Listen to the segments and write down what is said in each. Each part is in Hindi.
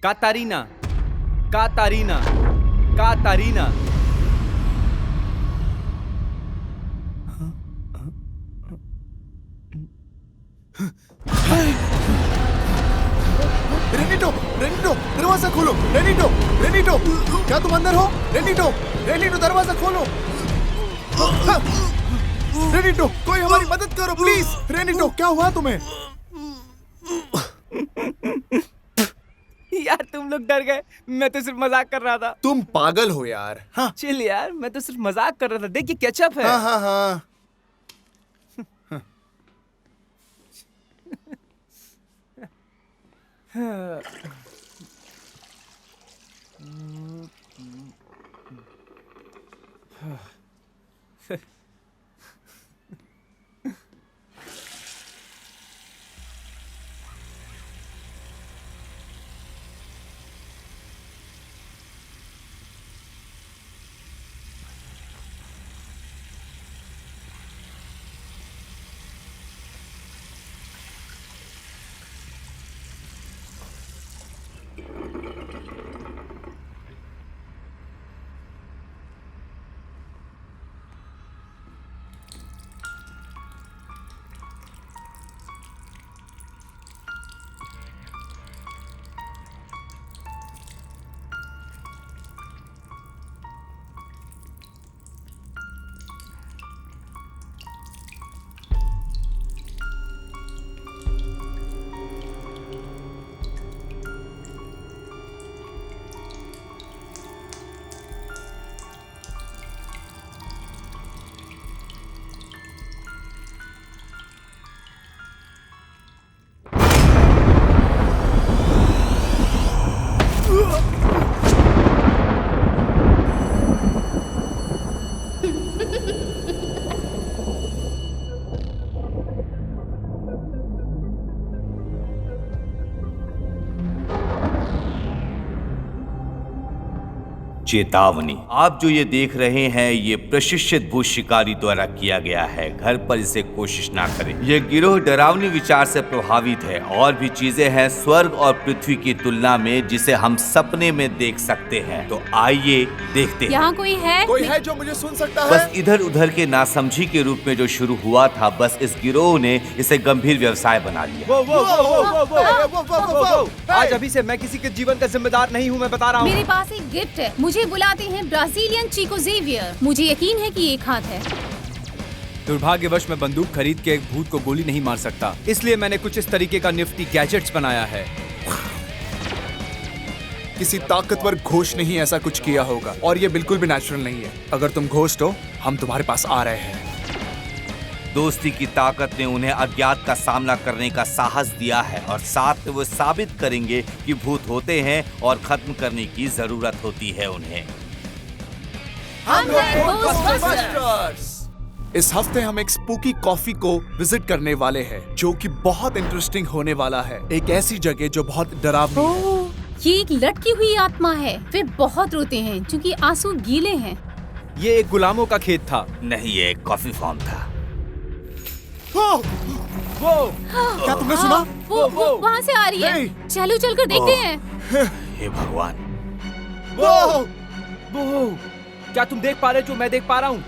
कातारीना, कातारीना, कातारीना। रेनिटो, रेनिटो, दरवाजा खोलो। रेनिटो, रेनिटो, क्या तुम अंदर हो? रेनिटो, रेनिटो, दरवाजा खोलो। रेनिटो, कोई हमारी मदद करो प्लीज। रेनिटो, क्या हुआ तुम्हें? यार तुम लोग डर गए, मैं तो सिर्फ मजाक कर रहा था। तुम पागल हो यार। हाँ चिल यार, मैं तो सिर्फ मजाक कर रहा था। देखिए केचप है। हाँ हाँ हाँ। चेतावनी, आप जो ये देख रहे हैं ये प्रशिक्षित भूत शिकारी द्वारा किया गया है। घर पर इसे कोशिश ना करें। ये गिरोह डरावनी विचार से प्रभावित है। और भी चीजें हैं स्वर्ग और पृथ्वी की तुलना में जिसे हम सपने में देख सकते हैं। तो आइए देखते हैं। यहाँ कोई है? कोई है जो मुझे सुन सकता है? बस इधर उधर के नासमझी के रूप में जो शुरू हुआ था, बस इस गिरोह ने इसे गंभीर व्यवसाय बना लिया। वो, वो, वो, वो, वो, वो, वो, वो, वो। आज अभी से मैं किसी के जीवन का जिम्मेदार नहीं हूँ, मैं बता रहा हूँ। मेरे पास एक गिफ्ट है। मुझे बुलाते हैं ब्राजीलियन चीको जेवियर। मुझे यकीन है कि एक हाथ है। दुर्भाग्यवश मैं बंदूक खरीद के एक भूत को गोली नहीं मार सकता, इसलिए मैंने कुछ इस तरीके का निफ्टी गैजेट्स बनाया है। किसी ताकतवर घोष ने ही ऐसा कुछ किया होगा और ये बिल्कुल भी नेचुरल नहीं है। अगर तुम घोस्ट हो, हम तुम्हारे पास आ रहे हैं। दोस्ती की ताकत ने उन्हें अज्ञात का सामना करने का साहस दिया है और साथ में वो साबित करेंगे कि भूत होते हैं और खत्म करने की जरूरत होती है उन्हें। हम हैं घोस्टबस्टर्स। इस हफ्ते हम एक स्पूकी कॉफी को विजिट करने वाले हैं, जो कि बहुत इंटरेस्टिंग होने वाला है। एक ऐसी जगह जो बहुत डरावनी है। ओह, ये एक लटकी हुई आत्मा है। वे बहुत रोते हैं क्योंकि आंसू गीले हैं। ये एक गुलामों का खेत था। नहीं, ये एक कॉफी फार्म था। वो क्या तुमने सुना? वो वहाँ से आ रही है। नहीं। चलो चलकर देखते हैं। हे भगवान, वो क्या तुम देख पा रहे हो जो मैं देख पा रहा हूँ?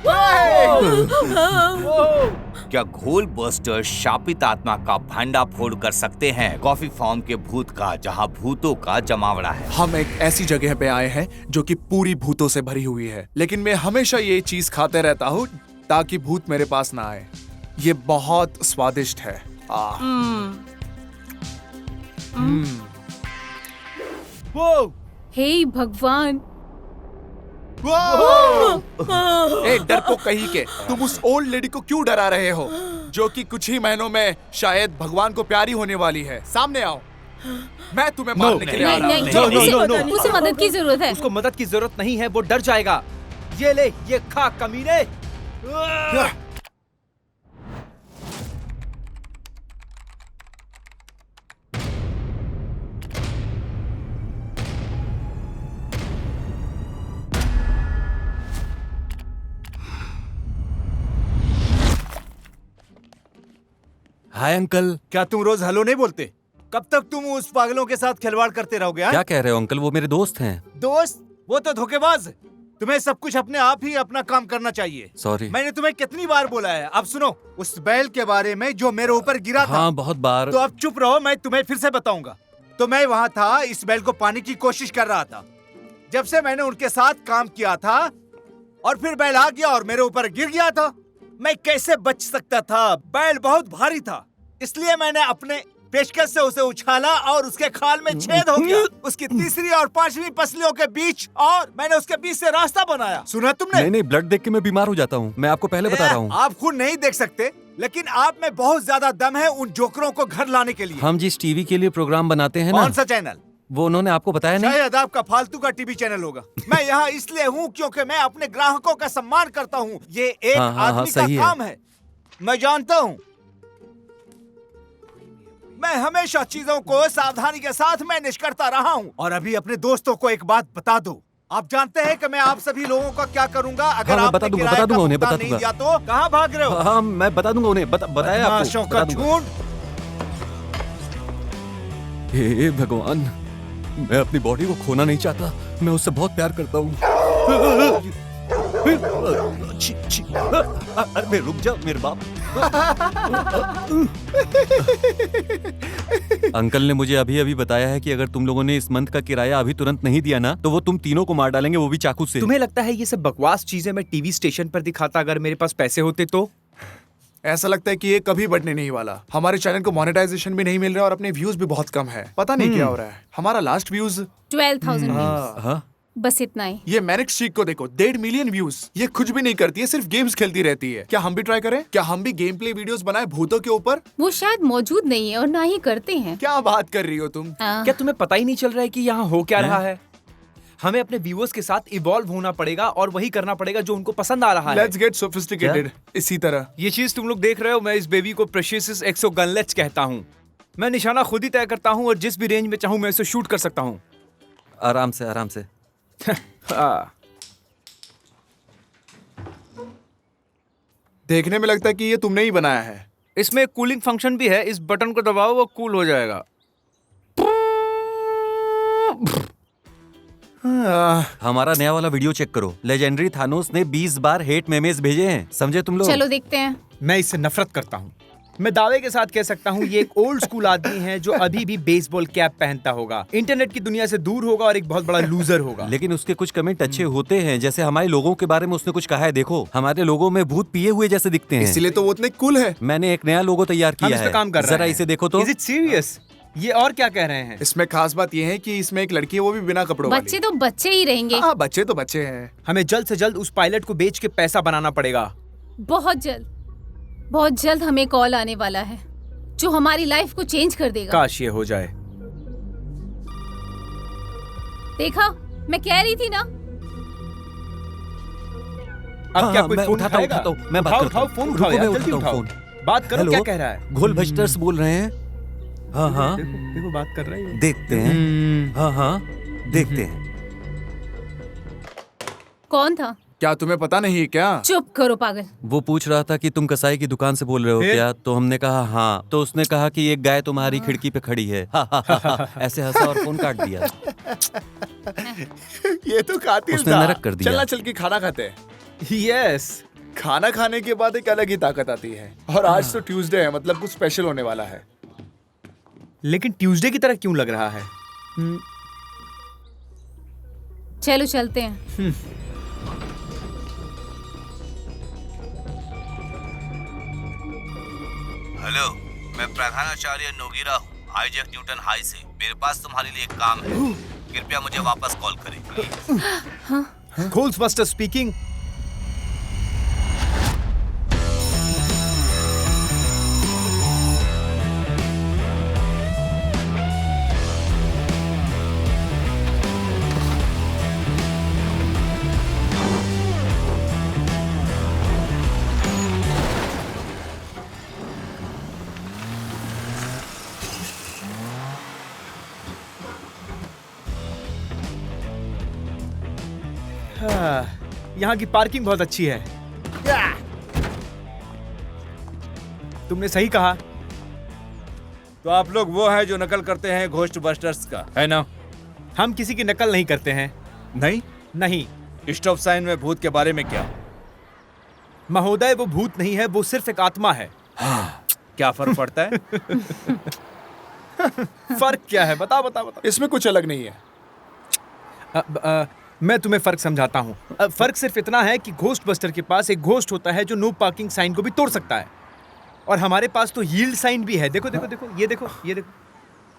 क्या घोल बस्टर शापित आत्मा का भंडाफोड़ कर सकते हैं? कॉफी फार्म के भूत का, जहाँ भूतों का जमावड़ा है। हम एक ऐसी जगह पे आए हैं जो कि पूरी भूतों से भरी हुई है, लेकिन मैं हमेशा ये चीज खाते रहता हूँ ताकि भूत मेरे पास ना आए। ये बहुत स्वादिष्ट है। वो हे भगवान। ए डरपोक कहीं के, तुम उस ओल्ड लेडी को क्यों डरा रहे हो, जो कि कुछ ही महीनों में शायद भगवान को प्यारी होने वाली है? सामने आओ, मैं तुम्हें मारने के लिए आ रहा हूँ। नहीं, उसे मदद की जरूरत है। उसको मदद की जरूरत नहीं है, वो डर जाएगा। ये ले, ये खा कमीने। Hi uncle. क्या तुम रोज हेलो नहीं बोलते? कब तक तुम उस पागलों के साथ खिलवाड़ करते रहोगे? हाँ? क्या कह रहे हो अंकल? वो मेरे दोस्त हैं। दोस्त? वो तो धोखेबाज है। तुम्हें सब कुछ अपने आप ही अपना काम करना चाहिए। सॉरी। मैंने तुम्हें कितनी बार बोला है। अब सुनो, उस बैल के बारे में जो मेरे ऊपर गिरा था। हाँ, बहुत बार। तो अब चुप रहो, मैं तुम्हें फिर से बताऊंगा। तो मैं वहाँ था, इस बैल को पाने की कोशिश कर रहा था। जब से मैंने उनके साथ काम किया था और फिर बैल आ गया और मेरे ऊपर गिर गया था। मैं कैसे बच सकता था? बैल बहुत भारी था, इसलिए मैंने अपने पेशकश से उसे उछाला और उसके खाल में छेद हो गया। उसकी तीसरी और पांचवी पसलियों के बीच, और मैंने उसके बीच से रास्ता बनाया। सुना तुमने? नहीं, ब्लड देख के मैं बीमार हो जाता हूँ। मैं आपको पहले बता रहा हूँ। आप खुद नहीं देख सकते, लेकिन आप में बहुत ज्यादा दम है उन जोकरों को घर लाने के लिए। हम जिस टीवी के लिए प्रोग्राम बनाते हैं ना। कौन सा चैनल? वो उन्होंने आपको बताया नहीं? शायद आपका फालतू का टीवी चैनल होगा। मैं यहाँ इसलिए हूँ क्योंकि मैं अपने ग्राहकों का सम्मान करता हूँ। ये एक आदमी का काम है। मैं जानता हूँ। मैं हमेशा चीजों को सावधानी के साथ मैनेज करता रहा हूँ। और अभी अपने दोस्तों को एक बात बता दो। आप जानते हैं कि मैं आप सभी लोगों का क्या करूंगा अगर हाँ, आपने किराए का भुगतान नहीं दिया तो? कहाँ भाग रहे हो? हाँ, मैं बता दूंगा उन्हें। बताया आपको। का झूठ। हे भगवान, मैं अपनी बॉडी को खोना नहीं चाहता। मैं उससे बहुत प्यार करता हूँ। अरे रुक जा मेरे बाप। अंकल ने मुझे अभी अभी बताया है कि अगर तुम लोगों ने इस मंथ का किराया अभी तुरंत नहीं दिया ना, तो वो तुम तीनों को मार डालेंगे, वो भी चाकू से। तुम्हें लगता है ये सब बकवास चीजें मैं टीवी स्टेशन पर दिखाता अगर मेरे पास पैसे होते तो? ऐसा लगता है कि ये कभी बढ़ने नहीं वाला। हमारे चैनल को मोनेटाइजेशन भी नहीं मिल रहा और अपने व्यूज भी बहुत कम है। पता नहीं क्या हो रहा है। हमारा लास्ट व्यूज 12,000 हाँ? बस इतना ही। ये मैनिक्स चीक को देखो, 1.5 मिलियन व्यूज। ये कुछ भी नहीं करती है, सिर्फ गेम्स खेलती रहती है। क्या हम भी ट्राई करें? क्या हम भी गेम प्ले वीडियोस बनाए भूतों के ऊपर? वो शायद मौजूद नहीं है और ना ही करते हैं। क्या बात कर रही हो तुम? क्या तुम्हें पता ही नहीं चल रहा है कि यहाँ हो क्या रहा है? हमें अपने व्यूअर्स के साथ इवॉल्व होना पड़ेगा और वही करना पड़ेगा जो उनको पसंद आ रहा है। Let's get sophisticated. इसी तरह ये चीज तुम लोग देख रहे हो, मैं इस बेबी को प्रेशियस एक्सो गनलेट्स कहता हूँ। मैं निशाना खुद ही तय करता हूँ और जिस भी रेंज में चाहूँ मैं इसे शूट कर सकता हूँ। आराम से, आराम से। देखने में लगता है कि ये तुमने ही बनाया है। इसमें एक कूलिंग फंक्शन भी है। इस बटन को दबाओ, वो कूल हो जाएगा। हमारा नया वाला वीडियो चेक करो। लेजेंडरी थानोस ने 20 बार हेट मेमेज भेजे हैं, समझे तुम लोग? चलो देखते हैं। मैं इससे नफरत करता हूँ। मैं दावे के साथ कह सकता हूँ ये एक ओल्ड स्कूल आदमी है जो अभी भी बेसबॉल कैप पहनता होगा, इंटरनेट की दुनिया से दूर होगा और एक बहुत बड़ा लूजर होगा। लेकिन उसके कुछ कमेंट अच्छे होते हैं, जैसे हमारे लोगों के बारे में उसने कुछ कहा है। देखो, हमारे लोगों में भूत पिए हुए जैसे दिखते हैं, इसीलिए तो वो इतने कूल है। मैंने एक नया लोगो तैयार हम किया इस है। पे काम कर रहे हैं। जरा इसे देखो तो। Is it serious? ये और क्या कह रहे हैं? इसमें खास बात ये है कि इसमें एक लड़की है, वो भी बिना कपड़ों वाली। बच्चे तो बच्चे ही रहेंगे। हाँ, बच्चे तो बच्चे हैं। हमें जल्द से जल्द उस पायलट को बेच के पैसा बनाना पड़ेगा। बहुत जल्द हमें कॉल आने वाला है जो हमारी लाइफ को चेंज कर देगा। काश ये हो जाए। देखा, मैं कह रही थी ना। अब क्या हाँ, कोई मैं फोन उठाता हूँ, उठाएगा? मैं बात करता उठाओ हूँ। फोन रुको, उठाओ यार, मैं जल्दी उठाता हूँ उठाओ। फोन। बात करो, हेलो, क्या कह रहा है? घोल भस्टर्स बोल रहे हैं। हाँ हाँ, देखो बात कर रहा है। देखते हैं। हाँ हाँ, देखते हैं। कौन था? क्या तुम्हें पता नहीं है क्या? चुप करो पागल। वो पूछ रहा था कि तुम कसाई की दुकान से बोल रहे हो फिर? क्या? तो हमने कहा हाँ। तो उसने कहा कि एक गाय तुम्हारी खिड़की पे खड़ी है। ऐसे हंसा और फोन काट दिया। ये तो कातिल उसने था। नरक कर दिया। चलना चल के खाना खाते हैं। यस। खाना खाने के बाद एक अलग ही ताकत आती है। और आज तो ट्यूसडे है, मतलब कुछ स्पेशल होने वाला है। लेकिन ट्यूसडे की तरह क्यों लग रहा है? चलो चलते हैं। हेलो, मैं प्रधानाचार्य नोगिरा हूँ, आइजैक न्यूटन हाई से। मेरे पास तुम्हारे लिए एक काम है, कृपया मुझे वापस कॉल करें प्लीज। घोल्सबस्टर स्पीकिंग। यहाँ की पार्किंग बहुत अच्छी है। तुमने सही कहा। तो आप लोग वो हैं जो नकल करते हैं घोस्ट बस्टर्स का, है ना? हम किसी की नकल नहीं करते हैं। नहीं? नहीं स्टॉप साइन में भूत के बारे में क्या? महोदय, वो भूत नहीं है, वो सिर्फ एक आत्मा है। क्या फर्क पड़ता है? फर्क क्या है? बता बता बता। इसमें कुछ अलग नहीं है। मैं तुम्हें फर्क समझाता हूँ। फर्क सिर्फ इतना है कि घोस्ट बस्टर के पास एक घोस्ट होता है जो नो पार्किंग साइन को भी तोड़ सकता है, और हमारे पास तो यील्ड साइन भी है। देखो देखो देखो, ये देखो ये देखो।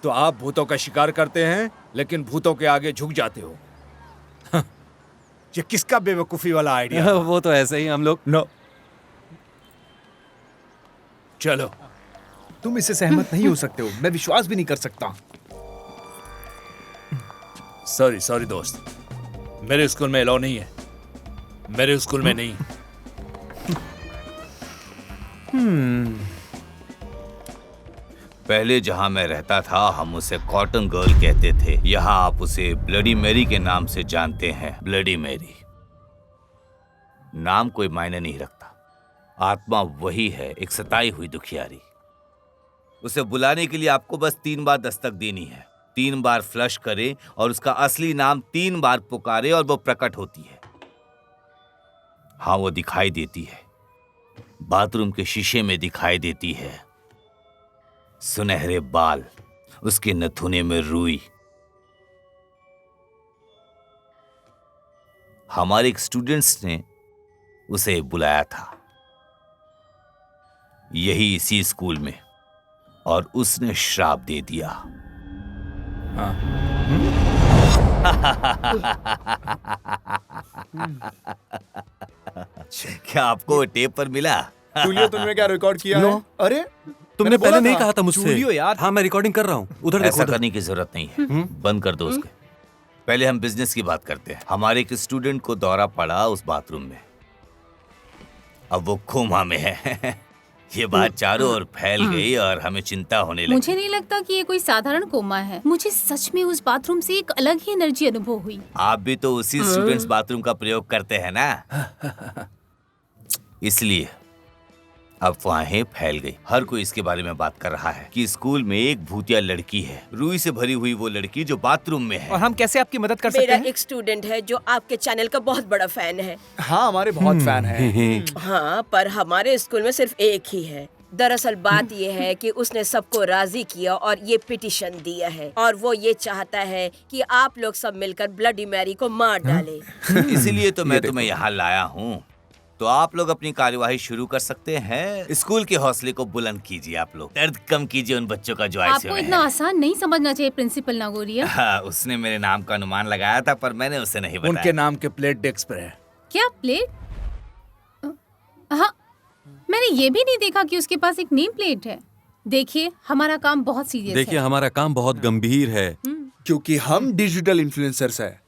तो आप भूतों का शिकार करते हैं लेकिन भूतों के आगे झुक जाते हो। ये किसका बेवकूफी वाला आइडिया? वो तो ऐसे ही हम लोग। नो, चलो। तुम इससे सहमत नहीं हो सकते हो, मैं विश्वास भी नहीं कर सकता। सॉरी सॉरी दोस्त, मेरे स्कूल में अलाउ नहीं है। मेरे स्कूल में नहीं। पहले जहां मैं रहता था हम उसे कॉटन गर्ल कहते थे। यहाँ आप उसे ब्लडी मैरी के नाम से जानते हैं। ब्लडी मैरी नाम कोई मायने नहीं रखता, आत्मा वही है, एक सताई हुई दुखियारी। उसे बुलाने के लिए आपको बस 3 बार दस्तक देनी है। 3 बार फ्लश करे और उसका असली नाम 3 बार पुकारे और वो प्रकट होती है। हाँ, वो दिखाई देती है, बाथरूम के शीशे में दिखाई देती है। सुनहरे बाल, उसके नथुने में रुई। हमारे एक स्टूडेंट्स ने उसे बुलाया था, यही इसी स्कूल में, और उसने श्राप दे दिया। क्या आपको टेप पर मिला? टूलियो, तुमने क्या रिकॉर्ड किया है? अरे तुमने मैंने पहले बोला नहीं था। कहा था मुझसे। चूलियो यार। हाँ, मैं रिकॉर्डिंग कर रहा हूँ। उधर देखो ऐसा उधर। करने की जरूरत नहीं है, बंद कर दो उसके। पहले हम बिजनेस की बात करते हैं। हमारे एक स्टूडेंट को दौरा पड़ा उस बाथरूम में, अब वो कोमा में है। ये बात चारों ओर फैल गई और हमें चिंता होने लगी। मुझे नहीं लगता कि ये कोई साधारण कोमा है। मुझे सच में उस बाथरूम से एक अलग ही एनर्जी अनुभव हुई। आप भी तो उसी स्टूडेंट्स बाथरूम का प्रयोग करते हैं ना, इसलिए अफवाहें फैल गई। हर कोई इसके बारे में बात कर रहा है कि स्कूल में एक भूतिया लड़की है, रुई से भरी हुई वो लड़की जो बाथरूम में है। और हम कैसे आपकी मदद कर सकते मेरा हैं? एक स्टूडेंट है जो आपके चैनल का बहुत बड़ा फैन है। हाँ, हमारे बहुत फैन हैं। हाँ, पर हमारे स्कूल में सिर्फ एक ही है। दरअसल बात ये है कि उसने सबको राजी किया और ये पिटीशन दिया है, और वो ये चाहता है कि आप लोग सब मिलकर ब्लडी मैरी को मार डालें। इसीलिए तो मैं तुम्हें यहाँ लाया हूँ। तो आप लोग अपनी कार्यवाही शुरू कर सकते हैं। स्कूल के हौसले को बुलंद कीजिए, आप लोग दर्द कम कीजिए उन बच्चों का जो आपको इतना आसान नहीं समझना चाहिए प्रिंसिपल नागोरिया। हाँ, उसने मेरे नाम का अनुमान लगाया था, पर मैंने उसे नहीं बताया। उनके नाम के प्लेट डेस्क पर है। क्या प्लेट? हाँ, मैंने ये भी नहीं देखा कि उसके पास एक नेम प्लेट है। देखिए, हमारा काम बहुत सीरियस है। देखिए, हमारा काम बहुत गंभीर है। क्योंकि हम डिजिटल इन्फ्लुएंसर्स हैं।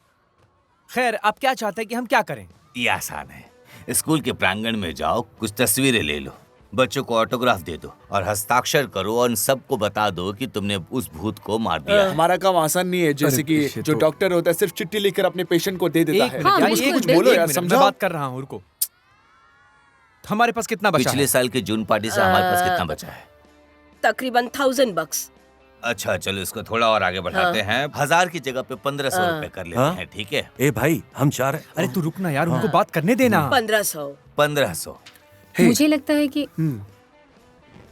खैर, आप क्या चाहते हैं कि हम क्या करें? ये आसान है। स्कूल के प्रांगण में जाओ, कुछ तस्वीरें ले लो, बच्चों को ऑटोग्राफ दे दो और हस्ताक्षर करो और सबको बता दो कि तुमने उस भूत को मार दिया है। हमारा काम आसान नहीं है, जैसे कि जो डॉक्टर होता है सिर्फ चिट्ठी लिखकर अपने पेशेंट को दे देता एक है। मिनट हाँ, यार, बिल्कुल, ये कुछ बिल्कुल। बोलो एक यार, मिनट, मैं समझाओ। बात कर रहा हूँ, रुको। हमारे पास कितना बचा पिछले है? साल के जून पार्टी से हमारे पास कितना बचा है? तकरीबन 1000 बक्स। अच्छा, चलो इसको थोड़ा और आगे बढ़ाते हैं। 1000 की जगह पे 1500 रुपए कर लेते हैं, ठीक है? ए भाई, हम चाह रहे। अरे तू रुकना यार, उनको बात करने देना। 1500। 1500। मुझे लगता है कि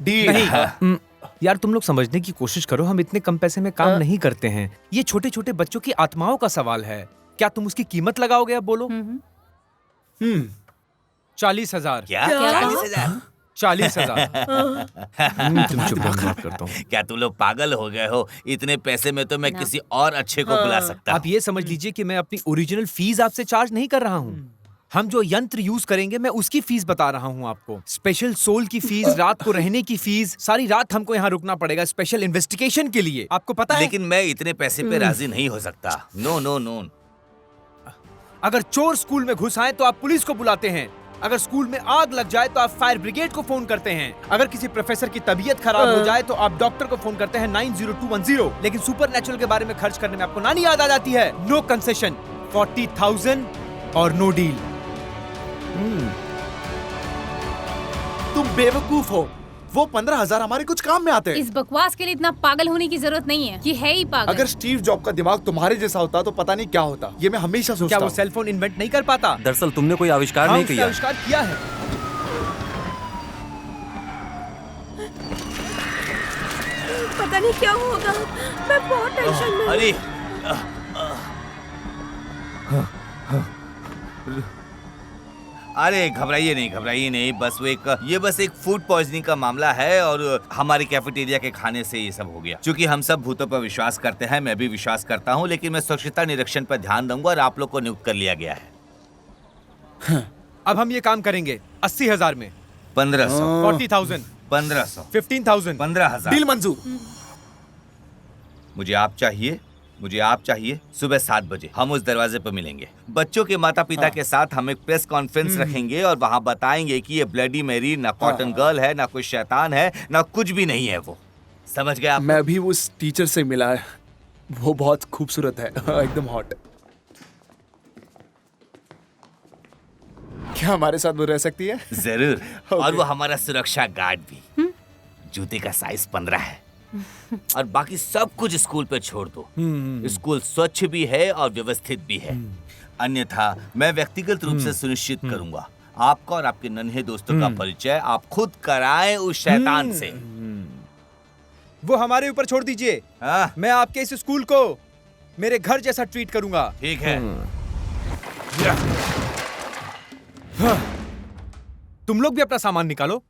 डील। नहीं, यार तुम लोग समझने की कोशिश करो, हम इतने कम पैसे में काम नहीं करते हैं। ये छोटे छोटे बच्चों की आत्माओं का सवाल है। क्या तुम उसकी कीमत लगाओगे? अब बोलो। 40,000। क्या? क्या? 40,000? 40,000। तुम चुप रहो, बात करता हूँ। क्या तुम लोग पागल हो गए हो? इतने पैसे में तो मैं किसी और अच्छे को बुला सकता आप हूँ। ये समझ लीजिए कि मैं अपनी ओरिजिनल फीस आपसे चार्ज नहीं कर रहा हूँ। हम जो यंत्र यूज करेंगे मैं उसकी फीस बता रहा हूँ आपको। स्पेशल सोल की फीस, रात को रहने की फीस, सारी रात हमको यहाँ रुकना पड़ेगा स्पेशल इन्वेस्टिगेशन के लिए, आपको पता है। लेकिन मैं इतने पैसे पे राजी नहीं हो सकता। No no no. अगर चोर स्कूल में घुस आए तो आप पुलिस को बुलाते हैं। अगर स्कूल में आग लग जाए तो आप फायर ब्रिगेड को फोन करते हैं। अगर किसी प्रोफेसर की तबीयत खराब हो जाए तो आप डॉक्टर को फोन करते हैं 90210। लेकिन सुपर नेचुरल के बारे में खर्च करने में आपको नानी याद आ जाती है। नो कंसेशन, 40,000 और नो डील। तुम बेवकूफ हो। वो 15,000 हमारे कुछ काम में आते हैं। इस बकवास के लिए इतना पागल होने की जरूरत नहीं है। ये है ही पागल। अगर स्टीव जॉब का दिमाग तुम्हारे जैसा होता तो पता नहीं क्या होता। ये मैं हमेशा क्या सोचता वो हूँ। सेल फोन इन्वेंट नहीं कर पाता? दरअसल तुमने कोई आविष्कार हाँ, नहीं उसने किया। आविष्कार किया है। पता नहीं क्या होगा, मैं बहुत टेंशन में हूँ। अरे अरे घबराइए नहीं, बस ये बस एक फूड पॉइजनिंग का मामला है और हमारी कैफेटेरिया के खाने से ये सब हो गया। क्योंकि हम सब भूतों पर विश्वास करते हैं, मैं भी विश्वास करता हूँ, लेकिन मैं स्वच्छता निरीक्षण पर ध्यान दूंगा और आप लोग को नियुक्त कर लिया गया है। अब हम ये काम करेंगे 80,000 में। 1500, 40,000, 1500, 15,000, 15,000। डील मंजूर। मुझे आप चाहिए सुबह 7 बजे। हम उस दरवाजे पर मिलेंगे। बच्चों के माता पिता के साथ हम एक प्रेस कॉन्फ्रेंस रखेंगे और वहाँ बताएंगे कि ये ब्लडी मैरी ना कॉटन गर्ल है, ना कोई शैतान है, ना कुछ भी नहीं है। वो समझ गए आप? मैं भी उस टीचर से मिला है, वो बहुत खूबसूरत है, एकदम हॉट। क्या हमारे साथ वो रह सकती है? जरूर। और वो हमारा सुरक्षा गार्ड भी। जूते का साइज 15 है और बाकी सब कुछ स्कूल पे छोड़ दो। स्कूल स्वच्छ भी है और व्यवस्थित भी है। अन्यथा मैं व्यक्तिगत रूप से सुनिश्चित करूंगा आपका और आपके नन्हे दोस्तों का परिचय आप खुद कराएं उस शैतान से। वो हमारे ऊपर छोड़ दीजिए। हाँ? मैं आपके इस स्कूल को मेरे घर जैसा ट्रीट करूंगा। ठीक है। तुम लोग भी अपना सामान निकालो।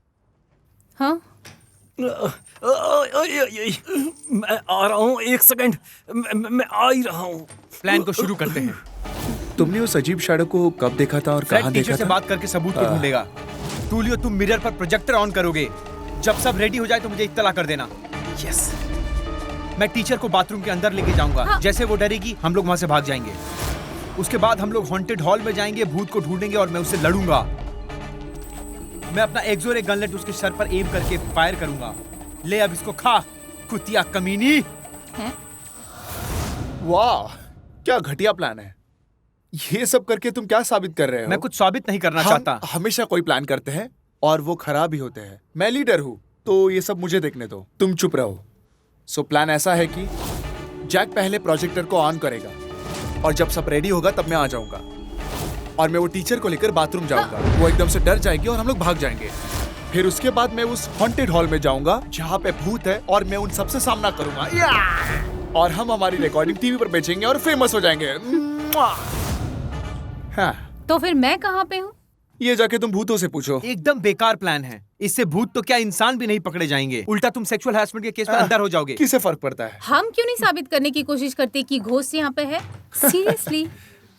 हाँ, मैं आ रहा हूँ, 1 सेकंड, मैं आ ही रहा हूँ। प्लान को शुरू करते हैं। तुमने उस अजीब शैडो को कब देखा था और फ्रेड कहाँ टीचर देखा से था? बात करके सबूत को ढूंढेगा। टूलियो, तुम मिरर पर प्रोजेक्टर ऑन करोगे। जब सब रेडी हो जाए तो मुझे इत्तला कर देना। यस। मैं टीचर को बाथरूम के अंदर लेके जाऊंगा। हाँ। जैसे वो डरेगी हम लोग वहां से भाग जाएंगे। उसके बाद हम लोग हॉन्टेड हॉल में जाएंगे, भूत को ढूंढेंगे और मैं उससे लड़ूंगा। मैं अपना एक्सोरे गनलेट उसके सर पर एम करके फायर करूंगा। ले अब इसको खा, कुतिया कमीनी। है? वाह, क्या घटिया प्लान है। ये सब करके तुम क्या साबित कर रहे हो? मैं कुछ साबित नहीं करना हम चाहता। हमेशा कोई प्लान करते हैं और वो खराब ही होते हैं। मैं लीडर हूँ तो ये सब मुझे देखने दो, तुम चुप रहो। सो प्लान ऐसा है कि जैक पहले प्रोजेक्टर को ऑन करेगा और जब सब रेडी होगा तब मैं आ जाऊंगा और मैं वो टीचर को लेकर बाथरूम जाऊंगा। वो एकदम से डर जाएगी और हम लोग भाग जाएंगे। फिर उसके बाद मैं उस हॉन्टेड हॉल में जाऊंगा जहाँ पे भूत है और मैं उन सबसे सामना करूंगा। और हम हमारी रिकॉर्डिंग टीवी पर बेचेंगे और फेमस हो जाएंगे। हाँ, तो फिर मैं कहाँ पे हूँ? ये जाके तुम भूतों से पूछो। एकदम बेकार प्लान है। इससे भूत तो क्या इंसान भी नहीं पकड़े जाएंगे, उल्टा तुम सेक्सुअल हैरेसमेंट के केस में अंदर हो जाओगे। किसे फर्क पड़ता है? हम क्यों नहीं साबित करने की कोशिश करते कि घोस्ट यहाँ पे है? सीरियसली?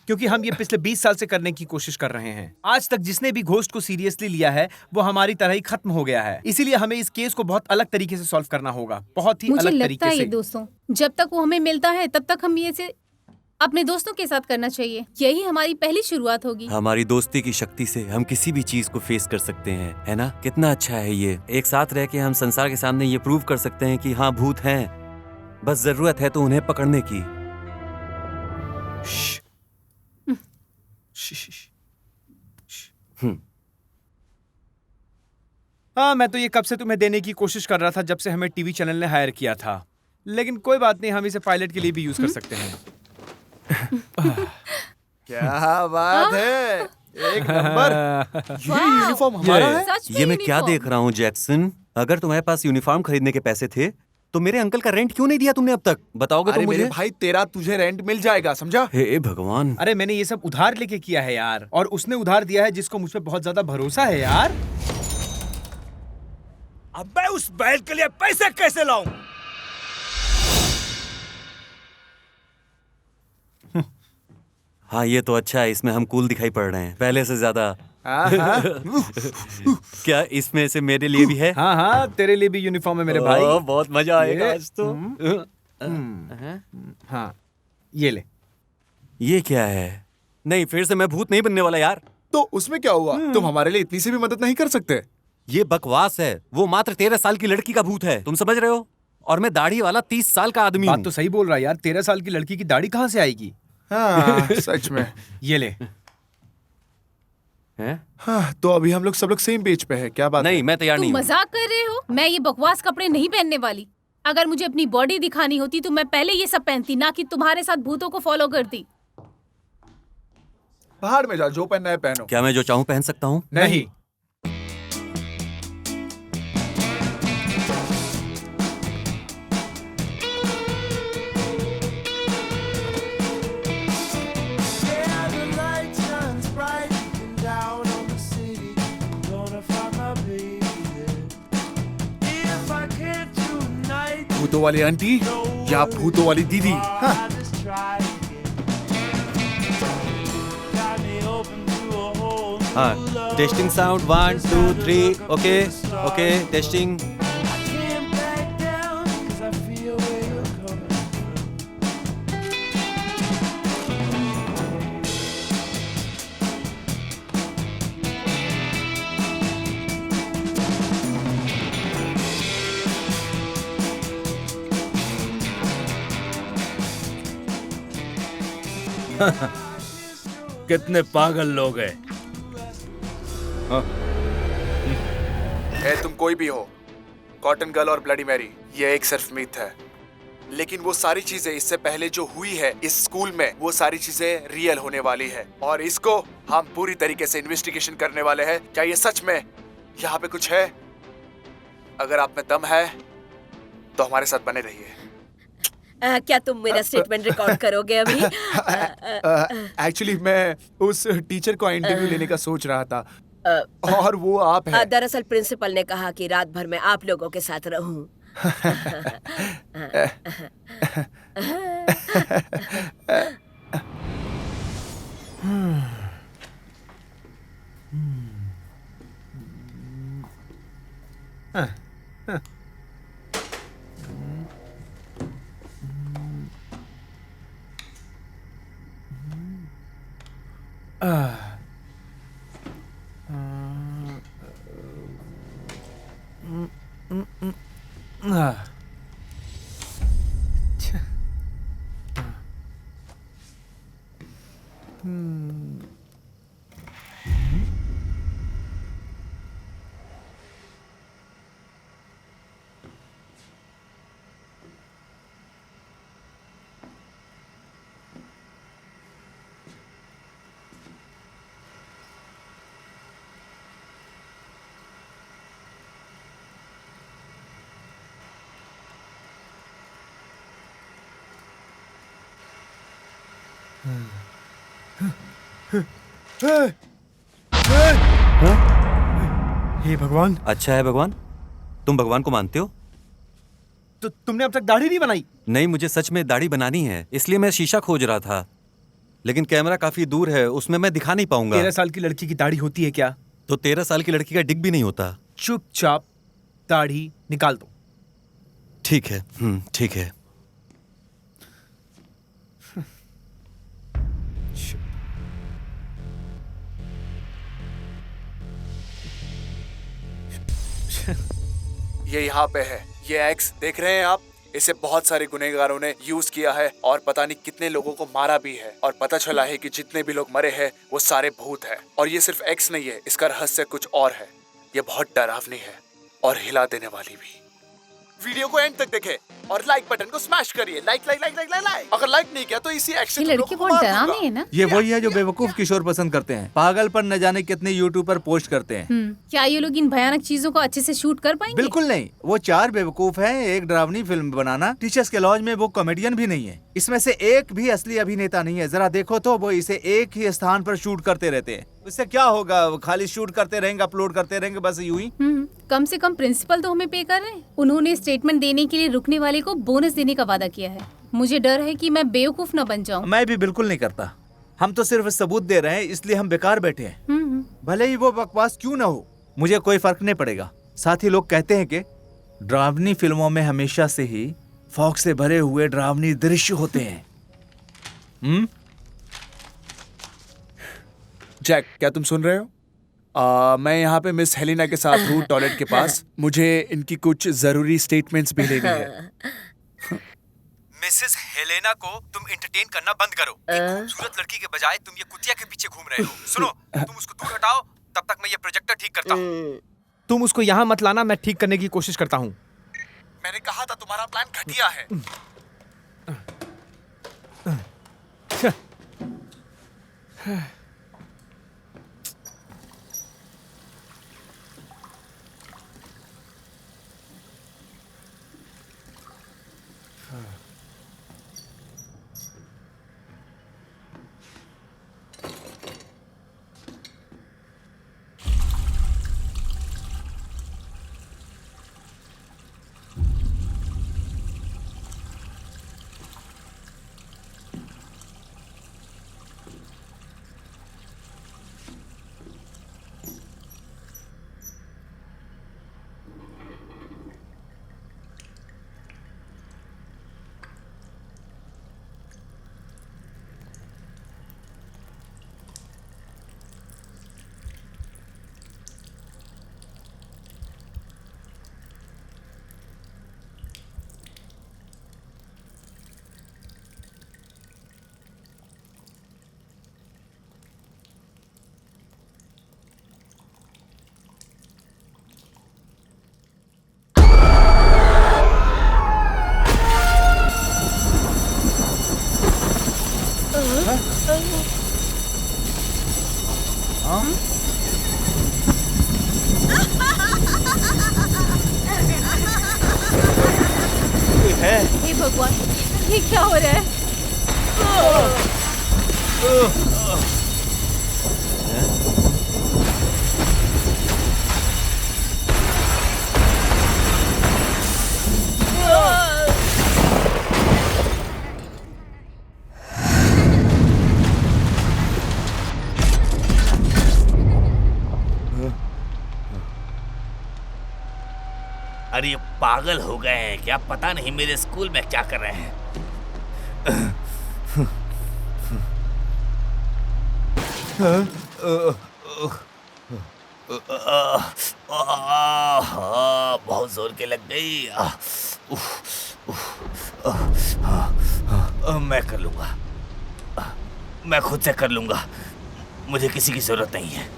क्योंकि हम ये पिछले 20 साल से करने की कोशिश कर रहे हैं। आज तक जिसने भी घोस्ट को सीरियसली लिया है वो हमारी तरह ही खत्म हो गया है। इसीलिए हमें इस केस को बहुत अलग तरीके से सॉल्व करना होगा, बहुत ही मुझे अलग लगता तरीके है ये से। दोस्तों, जब तक वो हमें मिलता है तब तक हम ये से अपने दोस्तों के साथ करना चाहिए। यही हमारी पहली शुरुआत होगी। हमारी दोस्ती की शक्ति से हम किसी भी चीज को फेस कर सकते हैं, है ना? कितना अच्छा है ये। एक साथ रह के हम संसार के सामने ये प्रूव कर सकते हैं कि हाँ, भूत हैं, बस जरूरत है तो उन्हें पकड़ने की। हाँ, मैं तो ये कब से तुम्हें देने की कोशिश कर रहा था, जब से हमें टीवी चैनल ने हायर किया था। लेकिन कोई बात नहीं, हम इसे पायलट के लिए भी यूज कर सकते हैं। क्या बात है, एक नंबर। ये वाह! यूनिफॉर्म हमारा है। सच में ये मैं क्या यूनिफॉर्म। देख रहा हूँ जैक्सन? अगर तुम्हारे पास यूनिफॉर्म खरीदने के पैसे थे तो मेरे अंकल का रेंट क्यों नहीं दिया तुमने अब तक? बताओगे अरे तो मेरे मुझे? भाई, तेरा तुझे रेंट मिल जाएगा, समझा? हे भगवान। अरे मैंने ये सब उधार लेके किया है यार, और उसने उधार दिया है जिसको मुझ पे बहुत ज्यादा भरोसा है यार। अब मैं उस बैल के लिए पैसे कैसे लाऊं? हाँ, ये तो अच्छा है, इसमें हम कूल दिखाई पड़ रहे हैं पहले से ज्यादा। क्या इसमें से मेरे लिए भी है? हाँ हाँ, तेरे लिए भी यूनिफॉर्म है मेरे भाई। बहुत मजा आएगा ये- आज तो। हाँ, ये ले। ये क्या है? नहीं, फिर से मैं भूत नहीं बनने वाला यार। तो उसमें क्या हुआ? तुम हमारे लिए इतनी सी भी मदद नहीं कर सकते? ये बकवास है। वो मात्र 13 साल की लड़की का भूत है, तुम समझ रहे हो? और मैं दाढ़ी वाला 30 साल का आदमी बात हूँ। तो सही बोल रहा है यार, 13 साल की लड़की की दाढ़ी कहाँ से आएगी? हाँ, सच में। ये ले। हैं? हाँ, तो अभी हम लोग सब लोग सेम पेज पे है, क्या बात नहीं, है? मैं तैयार तुम नहीं हूँ। मजाक कर रहे हो? मैं ये बकवास कपड़े नहीं पहनने वाली। अगर मुझे अपनी बॉडी दिखानी होती तो मैं पहले ये सब पहनती, ना कि तुम्हारे साथ भूतों को फॉलो करती। बाहर में जाओ, जो पहनना है पहनो। क्या मैं जो चाहूँ पहन सकता हूँ? नहीं। भूतों वाली आंटी या भूतों वाली दीदी? हाँ। हाँ, testing sound 1 2 3 okay okay testing. कितने पागल लोग हैं। तुम कोई भी हो, कॉटन गर्ल और ब्लडी मैरी, ये एक सिर्फ मिथ है। लेकिन वो सारी चीजें इससे पहले जो हुई है इस स्कूल में, वो सारी चीजें रियल होने वाली है और इसको हम पूरी तरीके से इन्वेस्टिगेशन करने वाले हैं। क्या ये सच में यहाँ पे कुछ है? अगर आप में दम है तो हमारे साथ बने रहिए। क्या तुम मेरा स्टेटमेंट रिकॉर्ड करोगे अभी? एक्चुअली मैं उस टीचर को इंटरव्यू लेने का सोच रहा था और वो आप हैं। दरअसल प्रिंसिपल ने कहा कि रात भर मैं आप लोगों के साथ रहूं। हे भगवान, अच्छा है भगवान, तुम भगवान को मानते हो? तो तुमने अब तक दाढ़ी नहीं बनाई? नहीं, मुझे सच में दाढ़ी बनानी है, इसलिए मैं शीशा खोज रहा था, लेकिन कैमरा काफी दूर है, उसमें मैं दिखा नहीं पाऊंगा। 13 साल की लड़की की दाढ़ी होती है क्या? तो 13 साल की लड़की का डिग भी नहीं होता। चुपचाप दाढ़ी निकाल दो। ठीक है, ठीक है। ये यहाँ पे है, ये एक्स देख रहे हैं आप? इसे बहुत सारे गुनहगारों ने यूज किया है और पता नहीं कितने लोगों को मारा भी है और पता चला है कि जितने भी लोग मरे हैं वो सारे भूत हैं। और ये सिर्फ एक्स नहीं है, इसका रहस्य कुछ और है। ये बहुत डरावनी है और हिला देने वाली भी। वीडियो को एंड तक देखें और लाइक बटन को स्मैश करिए। Like like like like like. अगर लाइक नहीं किया तो इसी एक्शन ये लड़की बहुत डरावनी है ना? ये वही है जो बेवकूफ किशोर पसंद करते हैं। पागल पर न जाने कितने यूट्यूब पर पोस्ट करते हैं। क्या ये लोग इन भयानक चीजों को अच्छे से शूट कर पाएंगे? बिल्कुल नहीं, वो 4 बेवकूफ हैं एक डरावनी फिल्म बनाना। टीचर्स के लॉज में वो कॉमेडियन भी नहीं है, इसमें से एक भी असली अभिनेता नहीं है। जरा देखो तो वो इसे एक ही स्थान पर शूट करते रहते हैं। इससे क्या होगा? वो खाली शूट करते रहेंगे, अपलोड करते रहेंगे, बस यूं ही। कम से कम प्रिंसिपल तो हमें पे कर रहे हैं। उन्होंने स्टेटमेंट देने के लिए रुकने वाले को बोनस देने का वादा किया है। मुझे डर है कि मैं बेवकूफ न बन जाऊं। मैं भी बिल्कुल नहीं करता। हम तो सिर्फ सबूत दे रहे हैं, इसलिए हम बेकार बैठे हैं। भले ही वो बकवास क्यों ना हो, मुझे कोई फर्क नहीं पड़ेगा। साथ ही लोग कहते हैं कि डरावनी फिल्मों में हमेशा से ही फॉग से भरे हुए डरावनी दृश्य होते हैं। जैक, क्या तुम सुन रहे हो? मैं यहाँ पे मिस हेलिना के साथ हूँ टॉयलेट के पास। मुझे इनकी कुछ जरूरी स्टेटमेंट्स भी लेनी है। मिसेस हेलेना को तुम एंटरटेन करना बंद करो। एक खूबसूरत लड़की के बजाय तुम ये कुतिया के पीछे घूम रहे हो। सुनो, तुम उसको दूर हटाओ, तब तक मैं ये प्रोजेक्टर ठीक करता हूँ। तुम उसको यहाँ मत लाना, मैं ठीक करने की कोशिश करता हूँ। मैंने कहा था तुम्हारा प्लान घटिया है। हे भगवान, ये क्या हो रहा है? अरे ये पागल हो गए हैं क्या? पता नहीं मेरे स्कूल में क्या कर रहे हैं। बहुत जोर के लग गई। मैं कर लूंगा, मैं खुद से कर लूंगा, मुझे किसी की जरूरत नहीं है।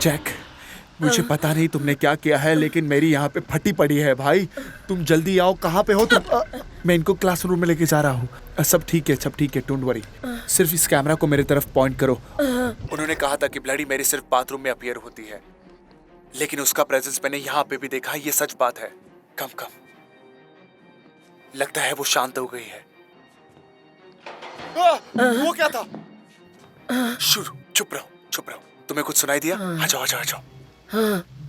जैक, मुझे पता नहीं तुमने क्या किया है, लेकिन मेरी यहाँ पे फटी पड़ी है भाई। तुम जल्दी आओ। कहाँ पे हो तुम? मैं इनको क्लासरूम में लेके जा रहा हूँ। सब ठीक है, सब ठीक है, डोंट वरी। सिर्फ इस कैमरा को मेरे तरफ पॉइंट करो। उन्होंने कहा था कि ब्लडी मेरी सिर्फ बाथरूम में अपीयर होती है, लेकिन उसका प्रेजेंस मैंने यहाँ पे भी देखा। ये सच बात है। कम कम, लगता है वो शांत हो गई है। वो क्या था? शुरू, चुप रहो, चुप रहो। तुम्हें कुछ सुनाई दिया? आ जाओ, आ जाओ, आ जाओ।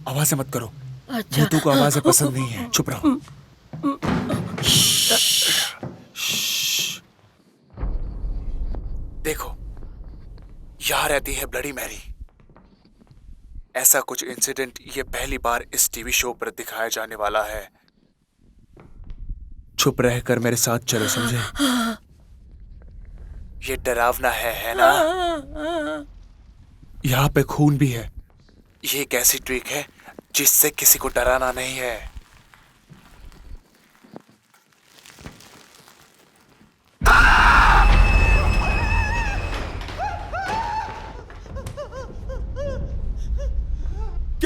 आवाजें मत करो। भूतों को आवाजें पसंद नहीं है। चुप रहो। देखो, यहाँ रहती है ब्लडी मैरी। ऐसा कुछ इंसिडेंट ये पहली बार इस टीवी शो पर दिखाया जाने वाला है। चुप रहकर मेरे साथ चलो, समझे? ये डरावना है ना? यहाँ पे खून भी है। ये एक ऐसी ट्रिक है जिससे किसी को डराना नहीं है।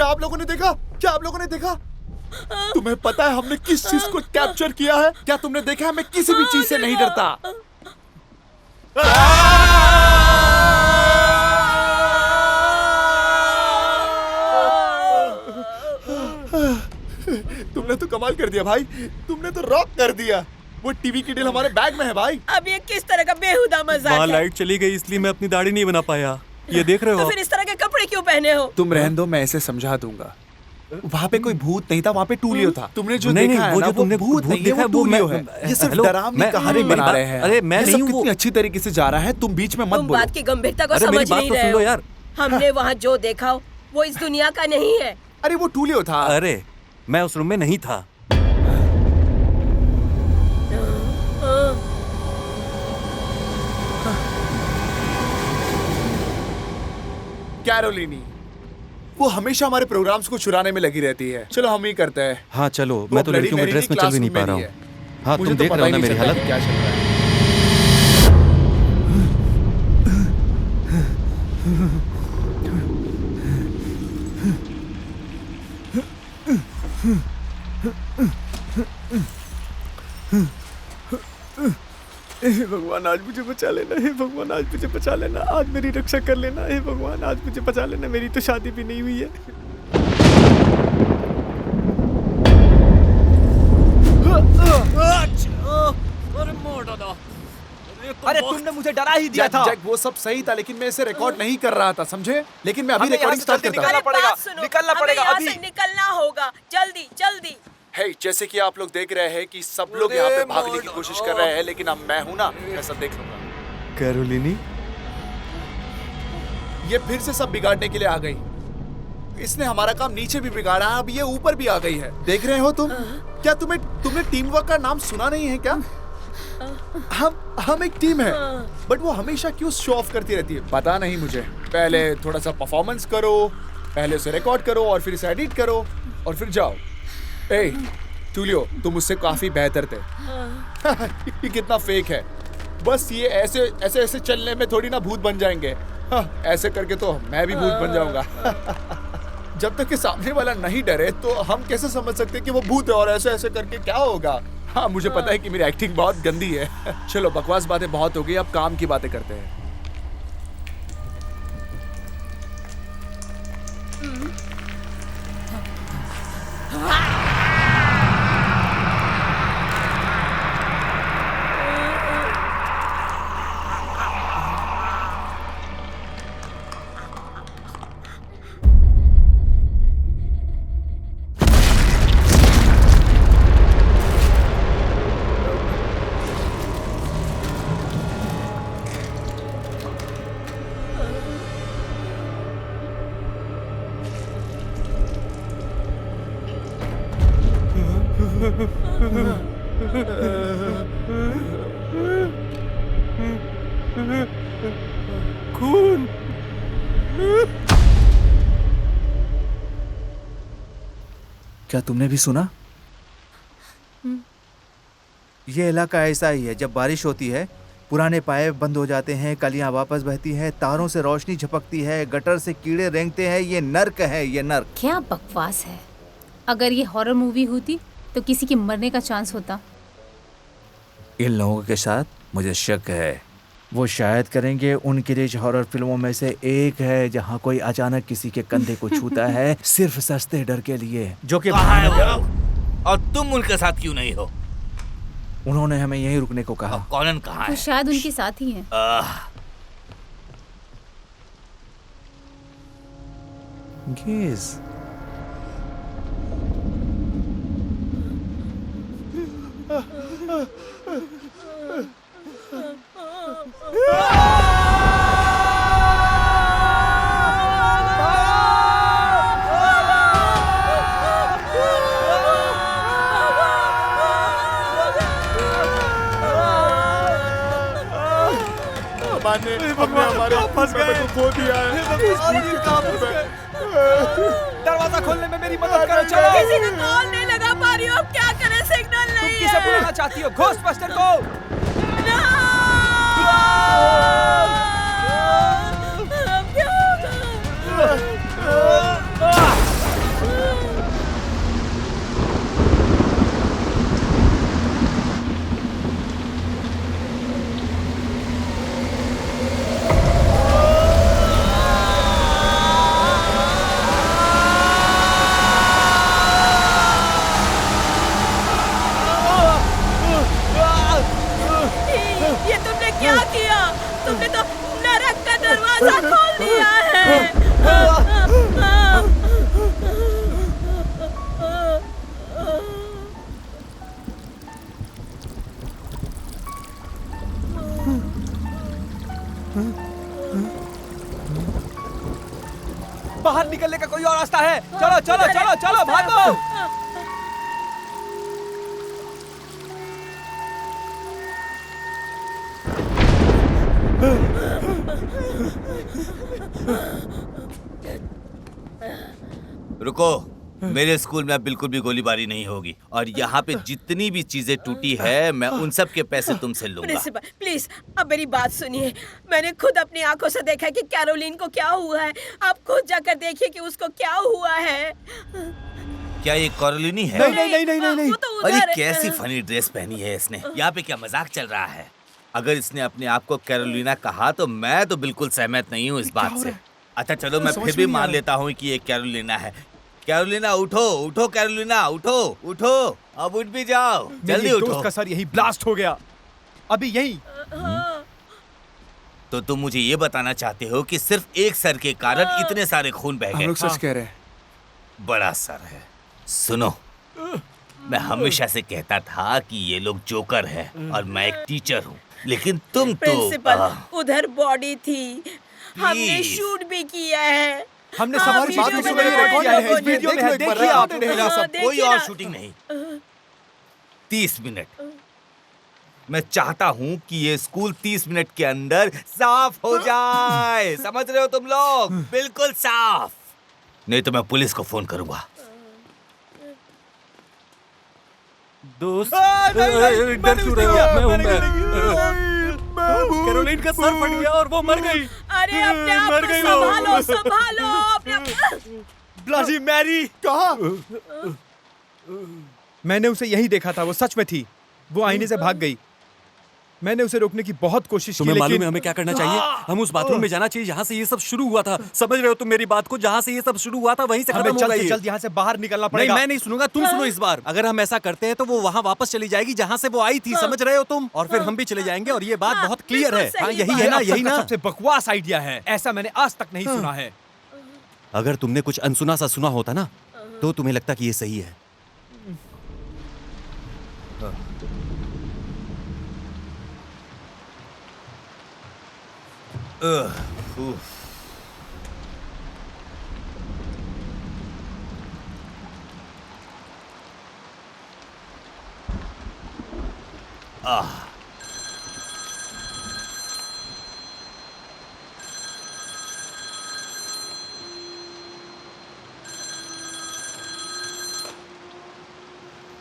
क्या आप लोगों ने देखा? क्या आप लोगों ने देखा? तुम्हें पता है हमने किस चीज को कैप्चर किया है? क्या तुमने देखा है? मैं किसी भी चीज से नहीं डरता। तुमने तो कमाल कर दिया भाई, तुमने तो रॉक कर दिया। वो टीवी की डील हमारे बैग में है भाई। अब ये किस तरह का बेहुदा मजाक वहाँ है? लाइट चली गई इसलिए मैं अपनी दाढ़ी नहीं बना पाया। ये देख रहे हो तो आप? फिर इस तरह के कपड़े क्यों पहने हो? तुम रहने दो, मैं इसे समझा दूंगा। वहाँ पे कोई भूत नहीं था, वहाँ पे टूलियो था। तुमने जो नहीं, देखा नहीं, है वो ना, जो वो तुमने भूत नहीं है, देखा वो है, वो टूलियो मैं- है। ये सिर्फ हेलो, डरावनी मैं- कहानी मेरी बना बात- रहे हैं। अरे मैं ये सब नहीं हूँ कितनी वो। अच्छी तरीके से जा रहा है, तुम बीच में मत तुम बोलो। बात की गंभीरता को अरे समझ मेरी बात नहीं तो रहे सुन लो हो। यार। हमने वहाँ जो देखा वो इस दुनिया का नहीं है। अरे वो टूलियो था। अरे मैं उस रूम में नहीं था। कैरोलिनी, वो हमेशा हमारे प्रोग्राम्स को चुराने में लगी रहती है। चलो हम ही करते हैं। हाँ चलो, वो मैं तो bloody लड़कियों के Mary ड्रेस में चल भी नहीं पा रहा हूँ। हाँ मुझे तुम तो देख पता रहे हो ही ना नहीं मेरी चलता हालत। कि क्या चल रहा है। हे भगवान आज मुझे बचा लेना, हे भगवान आज मुझे बचा लेना, आज मेरी रक्षा कर लेना, हे भगवान आज मुझे बचा लेना। मेरी तो शादी भी नहीं हुई है। अरे तुमने मुझे डरा ही दिया जैक, था। जैक, वो सब सही था, लेकिन मैं इसे रिकॉर्ड नहीं कर रहा था, समझे? लेकिन मैं अभी हमें यहाँ रिकॉर्डिंग से स्टार्ट जल्दी करता हूँ। निकलना पड़ेगा, बात सुनो, निकलना हमें पड़ेगा यहाँ अभी। से निकलना होगा, जल्दी जल्दी। हे, जैसे कि आप लोग देख रहे हैं कि सब लोग यहाँ पे भागने की कोशिश कर रहे हैं, लेकिन अब मैं हूं ना, मैं सब देख लूंगा। कैरोलिनी, ये फिर से सब बिगाड़ने के लिए आ गई। इसने हमारा काम नीचे भी बिगाड़ा, अब ये ऊपर भी आ गई है। देख रहे हो तुम? क्या तुमने टीम वर्क का नाम सुना नहीं है क्या? हम एक टीम है, बट वो हमेशा क्यों शो ऑफ करती रहती है, पता नहीं मुझे। पहले थोड़ा सा परफॉर्मेंस करो, पहले उसे रिकॉर्ड करो और फिर इसे एडिट करो और फिर जाओ। ए टूलियो, तुम मुझसे काफी बेहतर थे। ये कितना फेक है। बस ये ऐसे ऐसे ऐसे चलने में थोड़ी ना भूत बन जाएंगे। हाँ, ऐसे करके तो मैं भी भूत बन जाऊंगा। जब तक कि सामने वाला नहीं डरे तो हम कैसे समझ सकते कि वो भूत है, और ऐसे ऐसे करके क्या होगा। हाँ, मुझे पता है कि मेरी एक्टिंग बहुत गंदी है। चलो बकवास बातें बहुत हो गई, अब काम की बातें करते हैं। खून। क्या तुमने भी सुना? ये इलाका ऐसा ही है, जब बारिश होती है पुराने पाइप बंद हो जाते हैं, कलियां वापस बहती हैं, तारों से रोशनी झपकती है, गटर से कीड़े रेंगते हैं। ये नर्क है, ये नर्क। क्या बकवास है। अगर ये हॉरर मूवी होती तो किसी के मरने का चांस होता। इन लोगों के साथ मुझे शक है, वो शायद करेंगे। उनके लिए हॉरर फिल्मों में से एक है जहाँ कोई अचानक किसी के कंधे को छूता है सिर्फ सस्ते डर के लिए, जो कि कहाँ है वो? और तुम उनके साथ क्यों नहीं हो? उन्होंने हमें यहीं रुकने को कहा। कॉलन कहाँ तो है? शायद उनके साथ ही हैं। गेज। हमने हमारे फंस गए को खो दिया है। दरवाजा खोलने में मेरी मदद करो, चलो। किसी को कॉल नहीं लगा पा रही हो, अब क्या करें? सिग्नल तुम नहीं किसे है। बुलाना चाहती हो? घोस्टबस्टर को। अब क्या होगा? दरवाजा खोल दिया है। बाहर निकलने का कोई और रास्ता है? चलो चलो चलो चलो भागो। रुको, मेरे स्कूल में अब बिल्कुल भी गोलीबारी नहीं होगी और यहाँ पे जितनी भी चीजें टूटी है मैं उन सब के पैसे तुमसे लूंगा। प्रिंसिपल प्लीज अब मेरी बात सुनिए। मैंने खुद अपनी आंखों से देखा है कि कैरोलिन को क्या हुआ है। आप खुद जाकर देखिए कि उसको क्या हुआ है। क्या ये कैरोलिनी है? नहीं। वो तो अरे उधर है। कैसी फनी ड्रेस पहनी है इसने। यहाँ पे क्या मजाक चल रहा है? अगर इसने अपने आप को कैरोलिना कहा तो मैं तो बिल्कुल सहमत नहीं हूँ इस बात से। अच्छा चलो मैं फिर भी मान लेता हूँ कि ये कैरोलिना है। कैरोलिना उठो उठो, कैरोलिना उठो उठो, अब उठ भी जाओ, जल्दी मेरे उठो। दोस्त का सर यही ब्लास्ट हो गया अभी यही। तो तुम मुझे ये बताना चाहते हो कि सिर्फ एक सर के कारण इतने सारे खून बह हम गए? लोग सच कह रहे हैं। बड़ा सर है। सुनो, मैं हमेशा से कहता था कि ये लोग जोकर है और मैं एक टीचर हूँ, लेकिन तुम तो प्रिंसिपल उधर बॉडी थी, हमने Please. शूट भी किया है। हमने हाँ, हमारी बात वीडियो को में रिकॉर्ड किया है, लोगों इस वीडियो में देख लो है, एक बार, देखिए आप। देखिए ना सब। कोई देखिए और ना। शूटिंग नहीं। 30 मिनट। मैं चाहता हूँ कि ये स्कूल 30 मिनट के अंदर साफ हो जाए। समझ रहे हो तुम लोग? बिल्कुल साफ। नहीं तो मैं पुलिस को फोन करूंगा। दोस्त नहीं, डर क्यों रहे हो? मैं हूं। कैरोलिन का सर फट गया और वो मर गई। अरे अपने आप मर को गई वो। संभालो अपने आप। ब्लडी मैरी कहा? मैंने उसे यही देखा था, वो सच में थी। वो आईने से भाग गई। मैंने उसे रोकने की बहुत कोशिश की तुम्हें मालूम है लेकिन हमें क्या करना चाहिए? हम उस बाथरूम में जाना चाहिए जहाँ से ये सब शुरू हुआ था। समझ रहे हो तुम मेरी बात को? जहाँ से ये सब शुरू हुआ था वहीं से हमें खत्म जल्द होगा से ये। जल्द यहाँ से बाहर निकलना नहीं पड़ेगा। मैं नहीं सुनूंगा, तुम सुनो इस बार। अगर हम ऐसा करते हैं तो वो वहाँ वापस चली जाएगी जहाँ से वो आई थी। समझ रहे हो तुम? और फिर हम भी चले जाएंगे और ये बात बहुत क्लियर है। बिल्कुल हाँ सही यही बात। है ना, अब तक यही का ना। सबसे बकवास आइडिया है, ऐसा मैंने आज तक नहीं सुना है। अगर तुमने कुछ अनसुना सा सुना होता ना तो तुम्हें लगता कि ये सही है।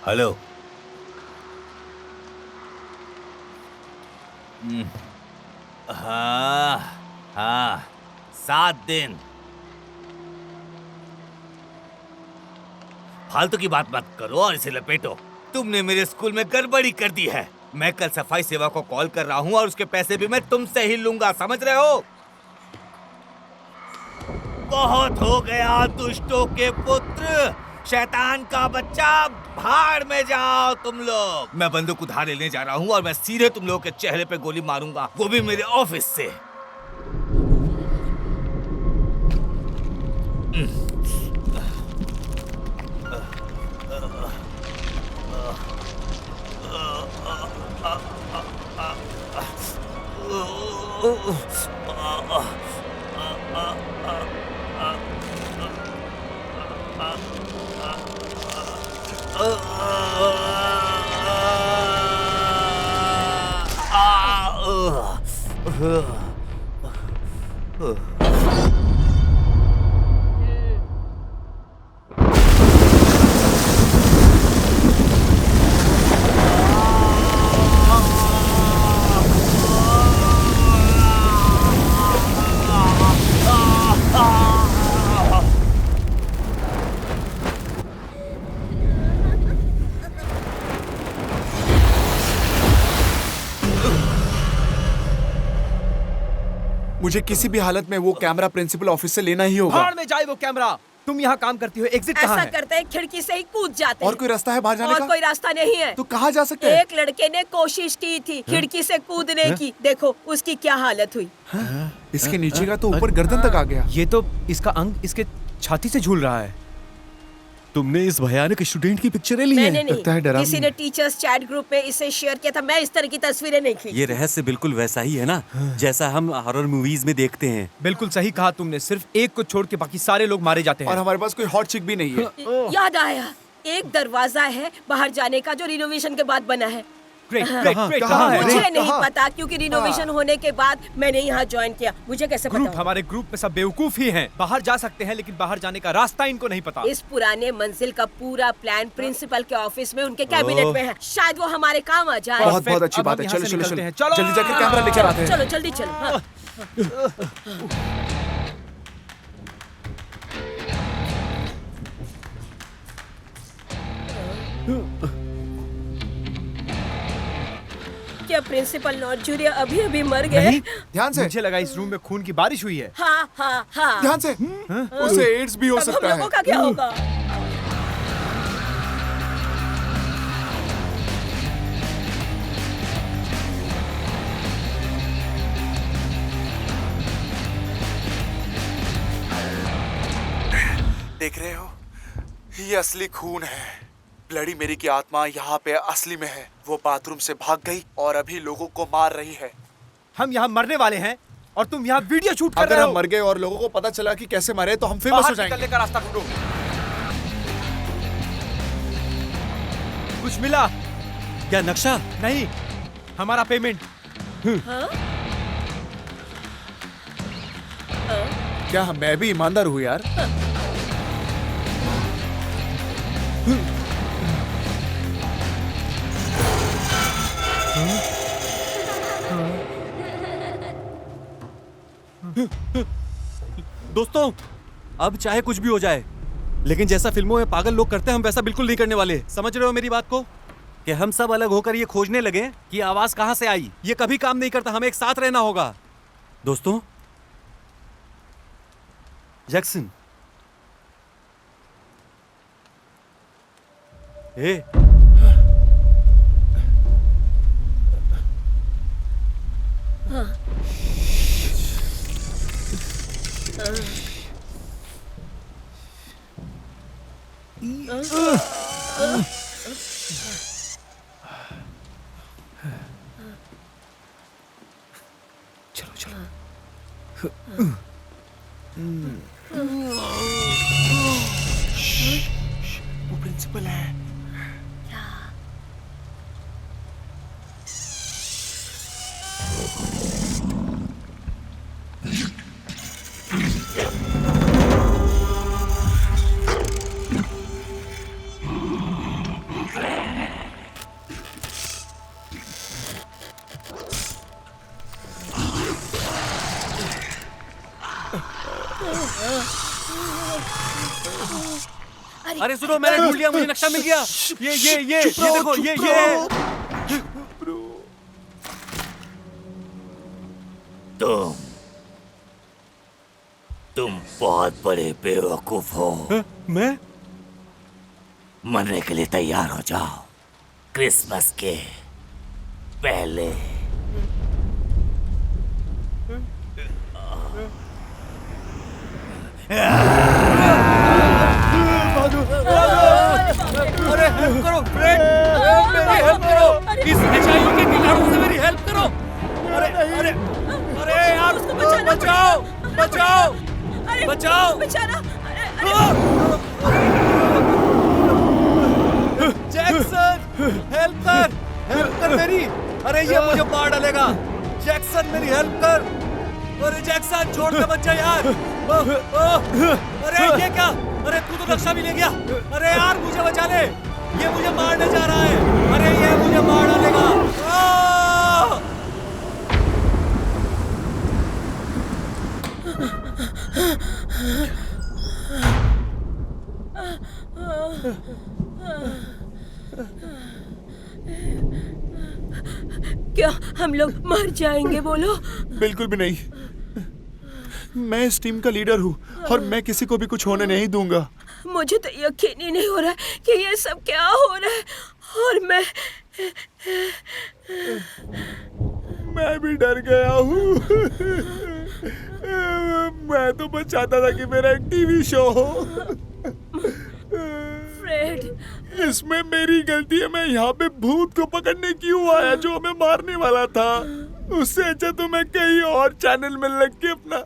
हेलो। हाँ हाँ, 7 दिन। फालतू की बात मत करो और इसे लपेटो। तुमने मेरे स्कूल में गड़बड़ी कर दी है। मैं कल सफाई सेवा को कॉल कर रहा हूँ और उसके पैसे भी मैं तुमसे ही लूंगा। समझ रहे हो? बहुत हो गया दुष्टों के पुत्र, शैतान का बच्चा, भाड़ में जाओ तुम लोग। मैं बंदूक उधार लेने जा रहा हूँ और मैं सीधे तुम लोगों के चेहरे पे गोली मारूंगा, वो भी मेरे ऑफिस से। मुझे किसी भी हालत में वो कैमरा प्रिंसिपल ऑफिस से लेना ही होगा। भाड़ में जाए वो कैमरा। तुम यहाँ काम करती हो, एग्जिट कहाँ ऐसा है? करते हैं खिड़की से ही कूद जाते और हैं। कोई रास्ता है बाहर जाने और का? कोई रास्ता नहीं है। तो कहाँ जा सकते हैं? एक लड़के ने कोशिश की थी खिड़की से कूदने की, देखो उसकी क्या हालत हुई। इसके नीचे का तो ऊपर गर्दन तक आ गया। ये तो इसका अंग इसके छाती से झूल रहा है। तुमने इस भयानक स्टूडेंट की पिक्चरें ली मैंने हैं? लगता है नहीं, डरावनी किसी ने टीचर्स चैट ग्रुप में इसे शेयर किया था। मैं इस तरह की तस्वीरें नहीं खींची। ये रहस्य बिल्कुल वैसा ही है ना जैसा हम हॉरर मूवीज में देखते हैं। बिल्कुल सही कहा तुमने, सिर्फ एक को छोड़ के बाकी सारे लोग मारे जाते और हैं। हमारे पास कोई हॉट चिक भी नहीं है। याद आया, एक दरवाजा है बाहर जाने का जो रिनोवेशन के बाद बना है। ग्रेट, ग्रेट, ग्रेट, कहाँ कहाँ है? है? मुझे कहाँ? नहीं पता क्योंकि रिनोवेशन होने के बाद मैंने यहाँ ज्वाइन किया। मुझे कैसे ग्रुप, पता? हमारे ग्रुप में सब बेवकूफ ही हैं। बाहर जा सकते हैं लेकिन बाहर जाने का रास्ता इनको नहीं पता। इस पुराने मंजिल का पूरा प्लान प्रिंसिपल के ऑफिस में उनके कैबिनेट में है। शायद वो हमारे काम आ जाए। बहुत बहुत अच्छी अब बात हम है। यहाँ चलो से चलो निकलते चलो हैं। चलो। जल्दी जाकर कैमरा लेकर आते हैं। चलो जल्दी चलो। हाँ। क्या प्रिंसिपल नॉर्जूरिया अभी अभी मर गए? नहीं, ध्यान से। मुझे लगा इस रूम में खून की बारिश हुई है। हाँ हाँ हाँ। ध्यान से। उसे एड्स भी हो अब हम सकता लोगों है। का क्या होगा? देख रहे हो, ये असली खून है। ब्लडी मेरी की आत्मा यहाँ पे असली में है। वो बाथरूम से भाग गई और अभी लोगों को मार रही है। हम यहाँ मरने वाले हैं और तुम यहाँ वीडियो शूट कर अगर रहे हम हो। मर गए और लोगों को पता चला कि कैसे मरे तो हम फेमस हो बाहर जाएंगे। निकलने का रास्ता ढूंढो। कुछ मिला? क्या नक्शा? नहीं, हमारा पेमेंट। क्या मैं भी ईमानदार हूँ यार? दोस्तों, अब चाहे कुछ भी हो जाए, लेकिन जैसा फिल्मों में पागल लोग करते हैं हम वैसा बिल्कुल नहीं करने वाले। समझ रहे हो मेरी बात को? कि हम सब अलग होकर ये खोजने लगे कि आवाज कहां से आई। ये कभी काम नहीं करता, हमें एक साथ रहना होगा। दोस्तों, जैक्सन, ए, चलो चलो। वो प्रिंसिपल है। अरे सुनो, मैंने ढूंढ लिया, मुझे नक्शा मिल गया। ये देखो, ये तुम बहुत बड़े बेवकूफ हो। मैं मरने के लिए तैयार हो जाओ, क्रिसमस के पहले। अरे हेल्प करो फ्रेंड, मेरी हेल्प करो, इस HIV के कीटाणु से मेरी हेल्प करो। अरे यार, बचाओ बचाओ बचाओ। बेचारा। जैक्सन, हेल्प कर मेरी। अरे ये मुझे मार डालेगा। जैक्सन, मेरी हेल्प कर। अरे जैक्सन, छोड़ के बच्चा यार। अरे ये क्या? अरे तू तो नक्शा भी ले गया। अरे यार मुझे बचा ले, ये मुझे मारने जा रहा है। अरे ये मुझे मार डालेगा। क्या हम लोग मर जाएंगे? बोलो। बिल्कुल भी नहीं। मैं इस टीम का लीडर हूँ और मैं किसी को भी कुछ होने नहीं दूंगा। मुझे तो यकीन ही नहीं हो रहा है कि ये सब क्या हो रहा है। और मैं भी डर गया हूँ। मैं तो बस चाहता था कि मेरा एक टीवी शो हो। फ्रेड, इसमें मेरी गलती है। मैं यहाँ पे भूत को पकड़ने क्यों आया जो हमें मारने वाला था। उससे अच्छा तो मैं कहीं और चैनल में लग के अपना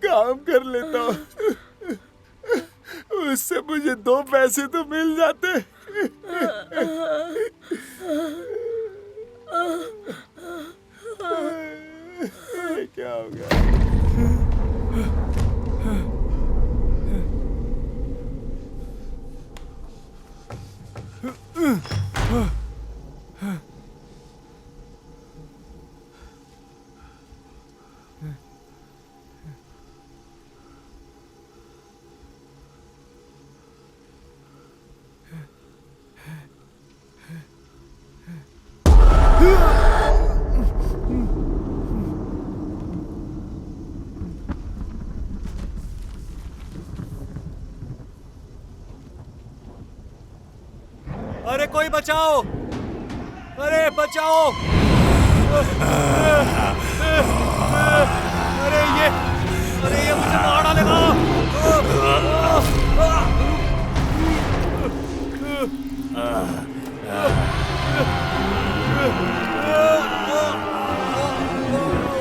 काम कर लेता। उससे मुझे 2 पैसे तो मिल जाते। क्या हो गया? अरे कोई बचाओ! अरे बचाओ! अरे ये मुझे मार डालेगा!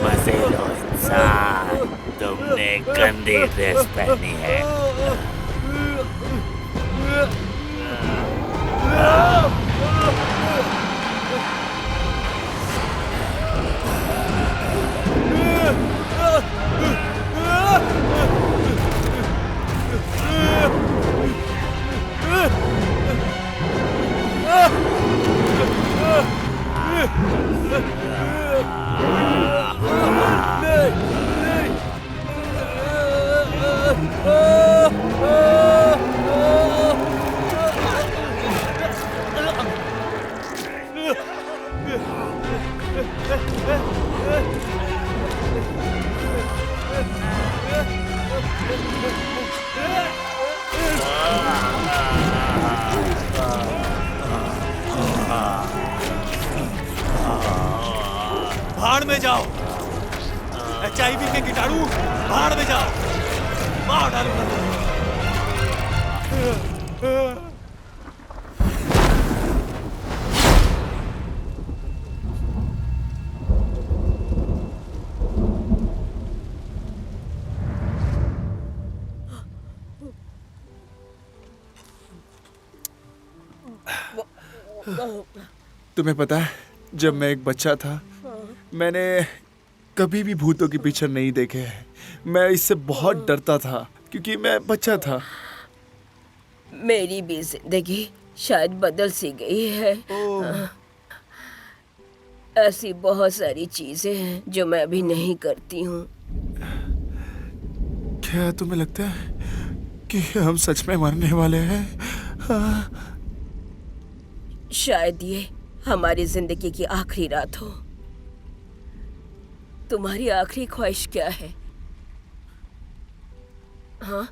मजे लो इंसान, तुमने गंदी ड्रेस पहनी है। भाड़ में जाओ! HIV के कीटाणु, भाड़ में जाओ! मार डालूंगा। तुम्हें पता है, जब मैं एक बच्चा था मैंने कभी भी भूतों के पिक्चर नहीं देखे हैं। मैं इससे बहुत डरता था क्योंकि मैं बच्चा था। मेरी भी जिंदगी शायद बदल सी गई है। ऐसी बहुत सारी चीजें हैं जो मैं अभी नहीं करती हूँ। क्या तुम्हें लगता है कि हम सच में मरने वाले हैं? शायद ये हमारी जिंदगी की आखिरी रात हो। तुम्हारी आखिरी ख्वाहिश क्या है? हाँ?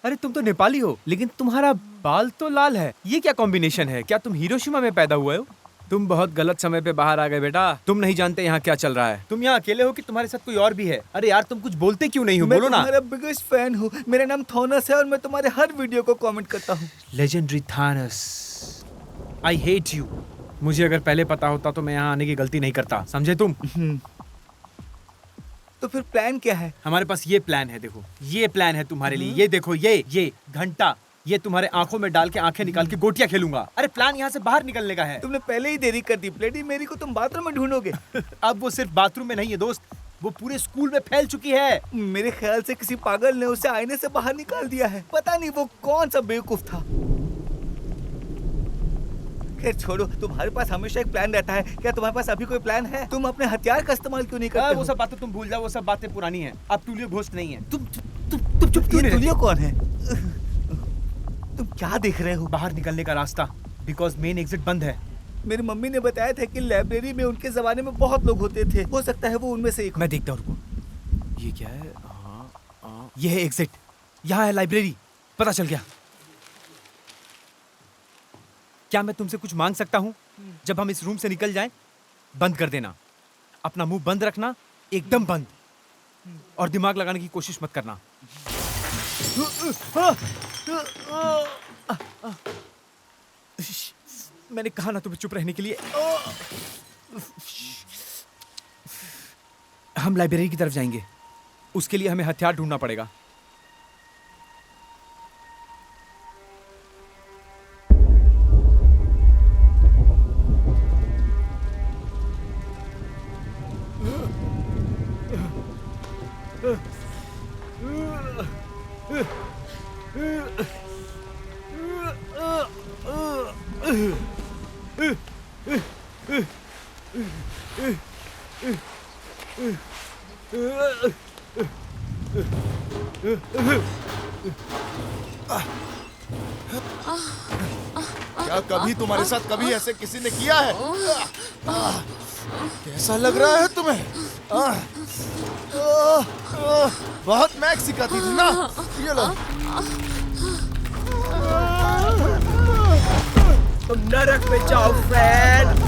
अरे तुम तो नेपाली हो, लेकिन तुम्हारा बाल तो लाल है। ये क्या कॉम्बिनेशन है? क्या तुम हिरोशिमा में पैदा हुए हो? तुम बहुत गलत समय पे बाहर आ गए बेटा। तुम नहीं जानते यहाँ क्या चल रहा है। तुम यहाँ अकेले हो कि तुम्हारे साथ कोई और भी है? अरे यार तुम कुछ बोलते क्यों नहीं हो? बोलो ना। मैं तुम्हारा बिगेस्ट फैन हूँ। मेरा नाम थॉनस है और मैं तुम्हारे हर वीडियो को कमेंट करता हूँ। Legendary Thanos, I hate you. मुझे अगर पहले पता होता तो मैं यहाँ आने की गलती नहीं करता, समझे तुम? तो फिर प्लान क्या है? हमारे पास ये प्लान है, देखो ये प्लान है तुम्हारे लिए। ये देखो, ये घंटा, ये तुम्हारे आंखों में डाल के आंखें निकाल के गोटियां खेलूंगा। अरे प्लान यहाँ से बाहर निकलने का है। तुमने पहले ही देरी कर दी। ब्लडी मेरी को तुम बाथरूम में ढूंढोगे। अब वो सिर्फ बाथरूम में नहीं है दोस्त, वो पूरे स्कूल में फैल चुकी है। मेरे ख्याल से किसी पागल ने उसे आईने से बाहर निकाल दिया है। पता नहीं वो कौन सा बेवकूफ था। खैर छोड़ो, तुम्हारे पास हमेशा एक प्लान रहता है। क्या तुम्हारे पास अभी कोई प्लान है? तुम अपने हथियार का इस्तेमाल क्यों नहीं करते? वो सब बातें तुम भूल जाओ, वो सब बातें पुरानी हैं। अब टूलियो घोस्ट नहीं है। तुम चुप क्यों नहीं? टूलियो कौन है? तुम क्या देख रहे हो? बाहर निकलने का रास्ता, बिकॉज मेन एग्जिट बंद है। मेरी मम्मी ने बताया था कि लाइब्रेरी में उनके जमाने में बहुत लोग होते थे। हो सकता है वो उनमें से एक। मैं देखता हूँ, रुको। ये क्या है? ये है एग्जिट। यहाँ है लाइब्रेरी। पता चल गया। क्या मैं तुमसे कुछ मांग सकता हूँ? जब हम इस रूम से निकल जाएं, बंद कर देना। अपना मुंह बंद रखना, एकदम बंद। और दिमाग लगाने की कोशिश मत करना। मैंने कहा ना तुम्हें चुप रहने के लिए। हम लाइब्रेरी की तरफ जाएंगे। उसके लिए हमें हथियार ढूंढना पड़ेगा। क्या कभी तुम्हारे साथ कभी ऐसे किसी ने किया है? कैसा लग रहा है तुम्हें? बहुत मैक सिखाती थी ना। ये लो। तुम नरक में जाओ फ्रेंड।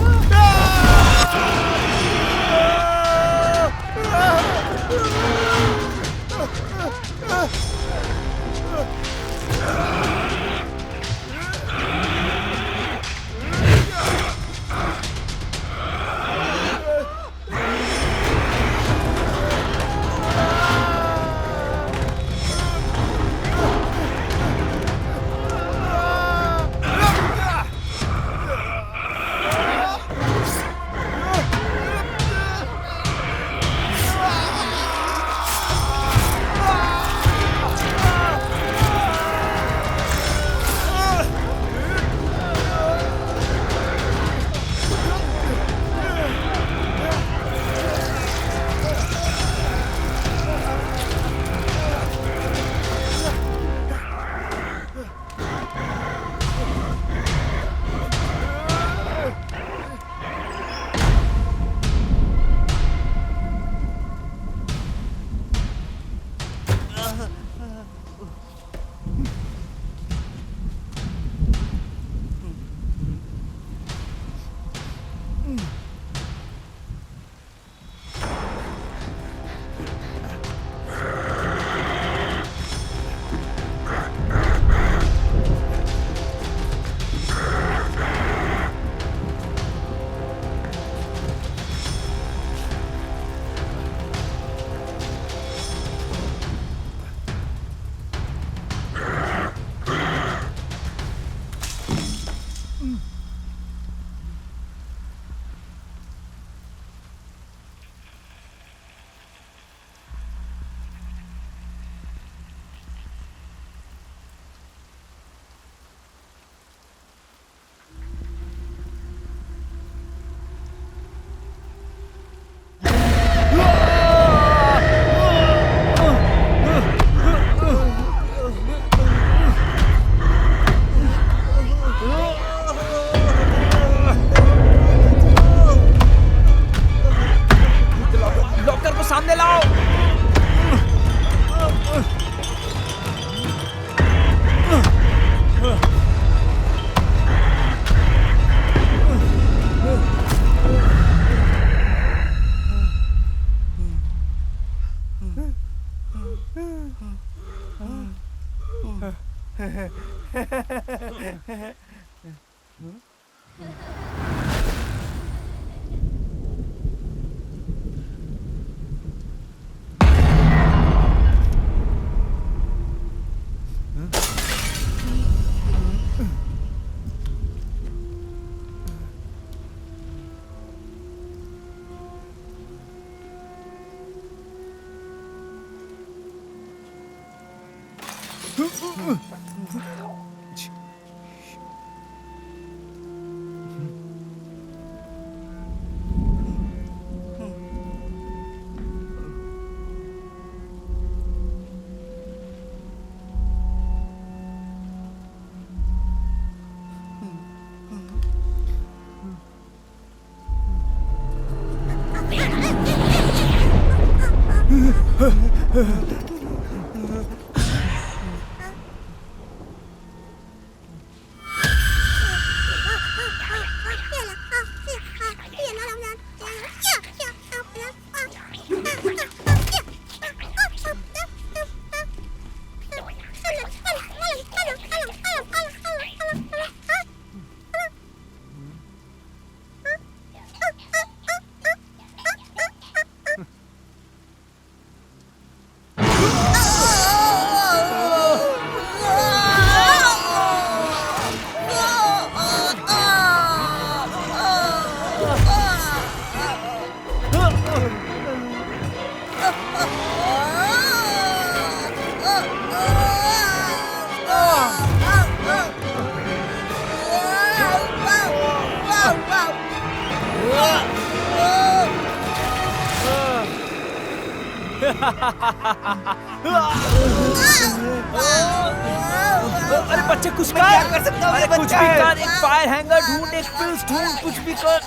अरे बच्चे कुछ कर, क्या कर सकता हूँ? अरे कुछ भी कर, एक फायर हैंगर ढूंढ, एक फ्यूज ढूंढ, कुछ भी कर।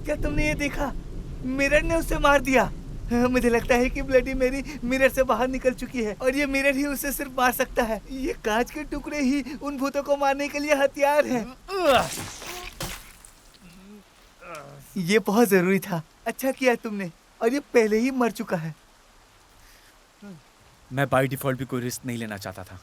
क्या तुमने ये देखा? मिरर ने उसे मार दिया। मुझे लगता है कि ब्लडी मेरी मिरर से बाहर निकल चुकी है और ये मिरर ही उसे सिर्फ मार सकता है। ये कांच के टुकड़े ही उन भूतों को मारने के लिए हथियार हैं। ये बहुत जरूरी था। अच्छा किया तुमने, और ये पहले ही मर चुका है। मैं बाय डिफॉल्ट भी कोई रिस्क नहीं लेना चाहता था।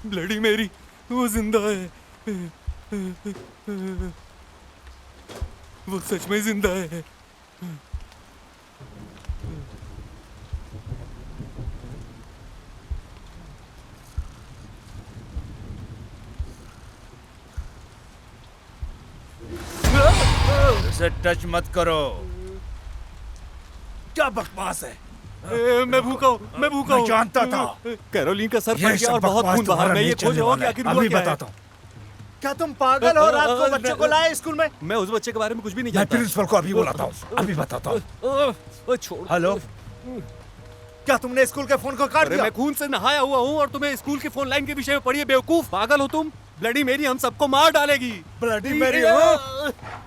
ब्लडी मेरी, वो जिंदा है। वो सच में जिंदा है। उसे टच मत करो। क्या बकवास है? मैं भूखा हूँ, मैं भूखा हूँ। जानता था। कैरोलिन का सर फट गया और बहुत खून बहा। मैं ये खोज रहा हूँ कि आखिर हुआ क्या है। बताता हूँ। क्या तुम पागल हो? रात को बच्चे को लाए स्कूल में? मैं उस बच्चे के बारे में कुछ भी नहीं मैं जानता। प्रिंसिपल को अभी बुलाता हूँ, अभी बताता हूँ। छोड़। हेलो, क्या तुमने स्कूल के फोन को काट अरे दिया? मैं खून से नहाया हुआ हूँ और तुम्हें स्कूल के फोन लाइन के विषय में पढ़िए। बेवकूफ, पागल हो तुम। ब्लडी मेरी हम सबको मार डालेगी। ब्लडी मेरी हो?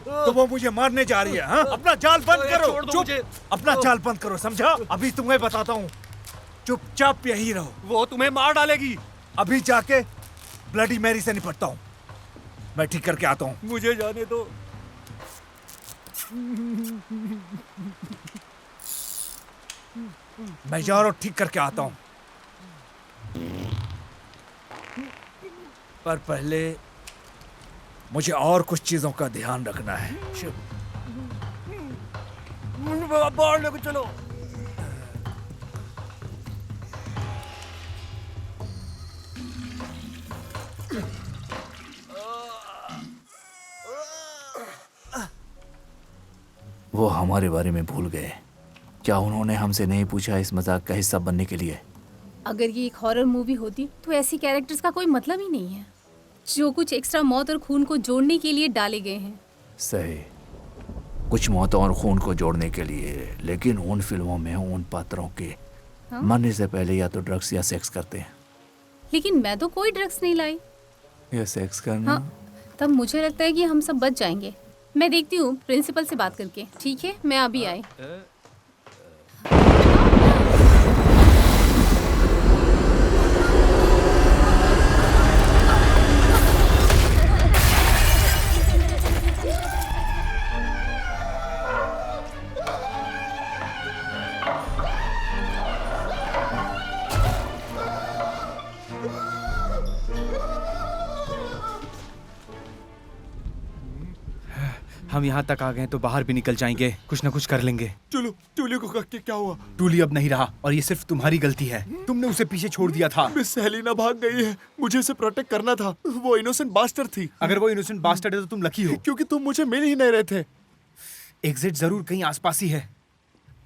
तो वो मुझे मारने जा रही है। हाँ? अपना जाल बंद करो। चुप, अपना जाल बंद करो, समझा? अभी तुम्हें बताता हूँ, चुपचाप यही रहो। वो तुम्हें मार डालेगी। अभी जाके ब्लडी मैरी से निपटता हूँ। मैं ठीक करके आता हूँ। मुझे जाने दो। मैं जा रहा हूँ, ठीक करके आता हूँ। पर पहले मुझे और कुछ चीजों का ध्यान रखना है। बाहर लेकर चलो। वो हमारे बारे में भूल गए। क्या उन्होंने हमसे नहीं पूछा इस मजाक का हिस्सा बनने के लिए? अगर ये एक हॉरर मूवी होती तो ऐसी कैरेक्टर्स का कोई मतलब ही नहीं है, जो कुछ एक्स्ट्रा मौत और खून को जोड़ने के लिए डाले गए हैं। सही, कुछ मौतों और खून को जोड़ने के लिए, लेकिन उन फिल्मों में उन पात्रों के मरने से पहले या तो ड्रग्स या सेक्स करते हैं। लेकिन मैं तो कोई ड्रग्स नहीं लाई। या सेक्स करना। हाँ, तब मुझे लगता है कि हम सब बच जाएंगे। मैं देखती हूँ प्रिंसिपल से बात करके। ठीक है, मैं अभी आई। हम यहाँ तक आ गए तो बाहर भी निकल जाएंगे, कुछ ना कुछ कर लेंगे। चलो, टूली को क्या हुआ? टूली अब नहीं रहा और ये सिर्फ तुम्हारी गलती है। तुमने उसे पीछे छोड़ दिया था। मिस हेलेना भाग गई है, मुझे उसे प्रोटेक्ट करना था। वो इनोसेंट बास्टर्ड थी। अगर वो इनोसेंट बास्टर्ड है तो तुम लकी हो, क्योंकि तुम मुझे मिल ही नहीं रहे थे। एग्जिट जरूर कहीं आसपास ही है।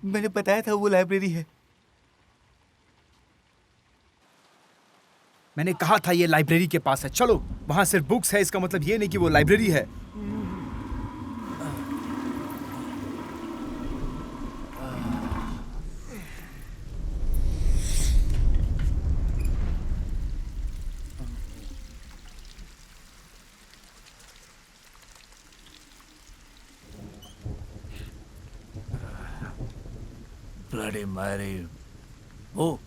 मैंने बताया था वो लाइब्रेरी है। मैंने कहा था ये लाइब्रेरी के पास है। चलो, वहां सिर्फ बुक्स है, इसका मतलब ये नहीं कि वो लाइब्रेरी है। ब्लडी मैरी, वो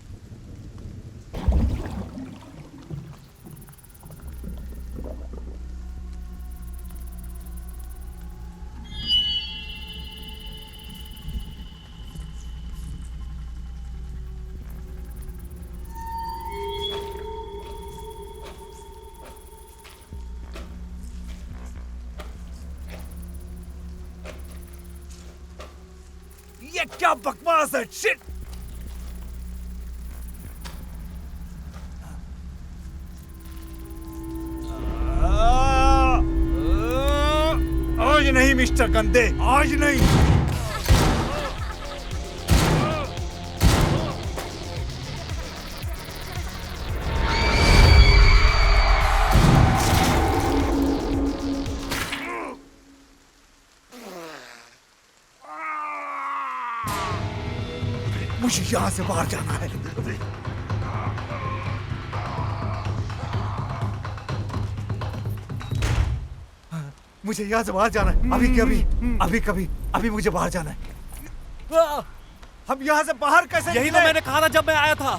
ये क्या बकवास है? शिट! आज नहीं मिस्टर गंदे, आज नहीं। मुझे यहाँ से बाहर जाना है। मुझे यहाँ से बाहर जाना है। अभी मुझे बाहर जाना है। हम यहाँ से बाहर कैसे यही तो मैंने कहा था जब मैं आया था।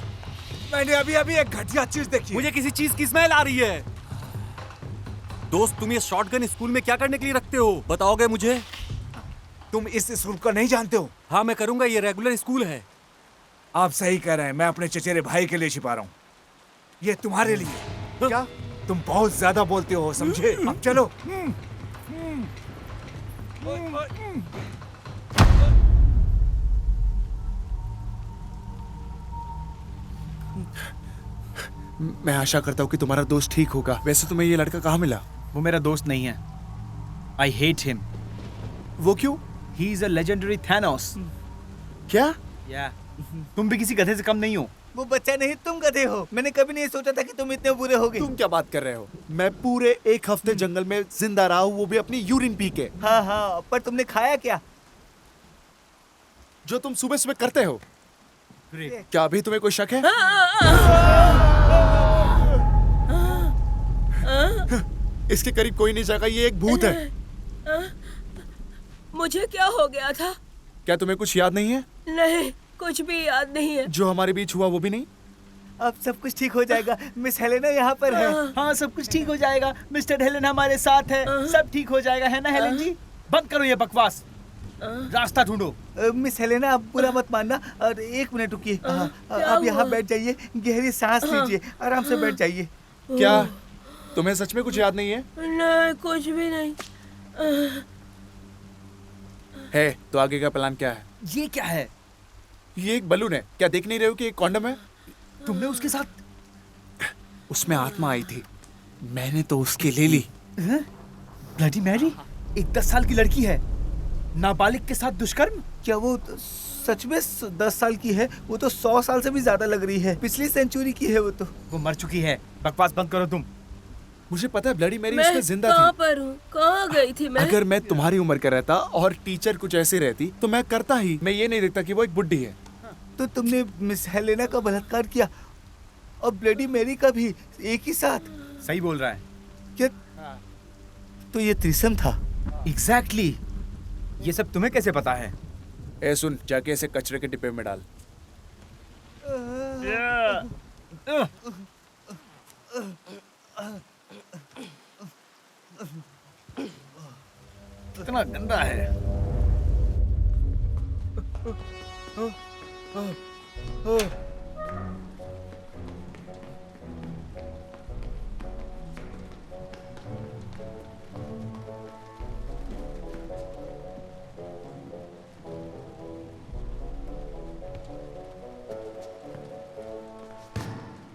मैंने अभी एक घटिया चीज देखी। मुझे किसी चीज की स्मेल आ रही है। दोस्त, तुम ये शॉटगन स्कूल में क्या करने के लिए रखते हो? बताओगे मुझे? तुम इस स्कूल को नहीं जानते हो? हाँ, मैं करूंगा। ये रेगुलर स्कूल है। आप सही कह रहे हैं। मैं अपने चचेरे भाई के लिए छिपा रहा हूँ। ये तुम्हारे लिए। क्या? तुम बहुत ज्यादा बोलते हो, समझे? अब चलो। मैं आशा करता हूँ कि तुम्हारा दोस्त ठीक होगा। वैसे तुम्हें ये लड़का कहाँ मिला? वो मेरा दोस्त नहीं है। I hate him. वो क्यों? He is a legendary Thanos. क्या? या तुम भी किसी गधे से कम नहीं हो। वो बच्चा नहीं, तुम गधे हो। मैंने कभी नहीं सोचा था कि तुम इतने बुरे होगे। तुम क्या बात कर रहे हो? मैं पूरे 1 हफ्ते जंगल में जिंदा रहा हूँ, वो भी अपनी यूरिन पी के। हाँ, पर तुमने खाया क्या? जो तुम सुबह सुबह करते हो। क्या अभी तुम्हें कोई शक है? इसके करीब कोई नहीं जाएगा, ये एक भूत है। मुझे क्या हो गया था? क्या तुम्हें कुछ याद नहीं है? नहीं, कुछ भी याद नहीं है। जो हमारे बीच हुआ वो भी नहीं? अब सब कुछ ठीक हो जाएगा। मिस हेलेना यहाँ पर है। हाँ, सब कुछ ठीक हो जाएगा। मिस्टर हेलन हमारे साथ है। सब ठीक हो जाएगा, है ना हेलन जी? बंद करो ये बकवास, रास्ता ढूंढो। मिस हेलेना, आप बुरा मत मानना। और 1 मिनट रुकिए। आप यहाँ बैठ जाइए, गहरी सांस लीजिए, आराम से बैठ जाइए। क्या तुम्हें सच में कुछ याद नहीं है? नहीं, कुछ भी नहीं। है तो आगे का प्लान क्या है? ये क्या है? ये एक बलून है, क्या देख नहीं रहे हो कि एक कॉन्डम है? तुमने उसके साथ? उसमें आत्मा आई थी, मैंने तो उसकी ले ली। Bloody Mary? एक 10 साल की लड़की है, नाबालिग के साथ दुष्कर्म? क्या वो सच में 10 साल की है? वो तो 100 साल से भी ज्यादा लग रही है, पिछली सेंचुरी की है वो तो। वो मर चुकी है, बकवास बंद करो तुम। मुझे पता है ब्लडी मैरी मैं उसमें जिंदा कहाँ थी। पर हूँ? कहाँ गई थी मैं? अगर मैं तुम्हारी उम्र का रहता और टीचर कुछ ऐसी रहती तो मैं करता ही। मैं ये नहीं देखता कि वो एक बुड्ढी है। तो तुमने मिस हेलेना का बलात्कार किया और ब्लडी मैरी का भी एक ही साथ? सही बोल रहा है। क्या तो ये त्रिसम था? एग्जैक्टली। ये सब तुम्हें कैसे पता है? ए सुन, जाके इसे कचरे के डिब्बे में डाल। कितना गंदा है।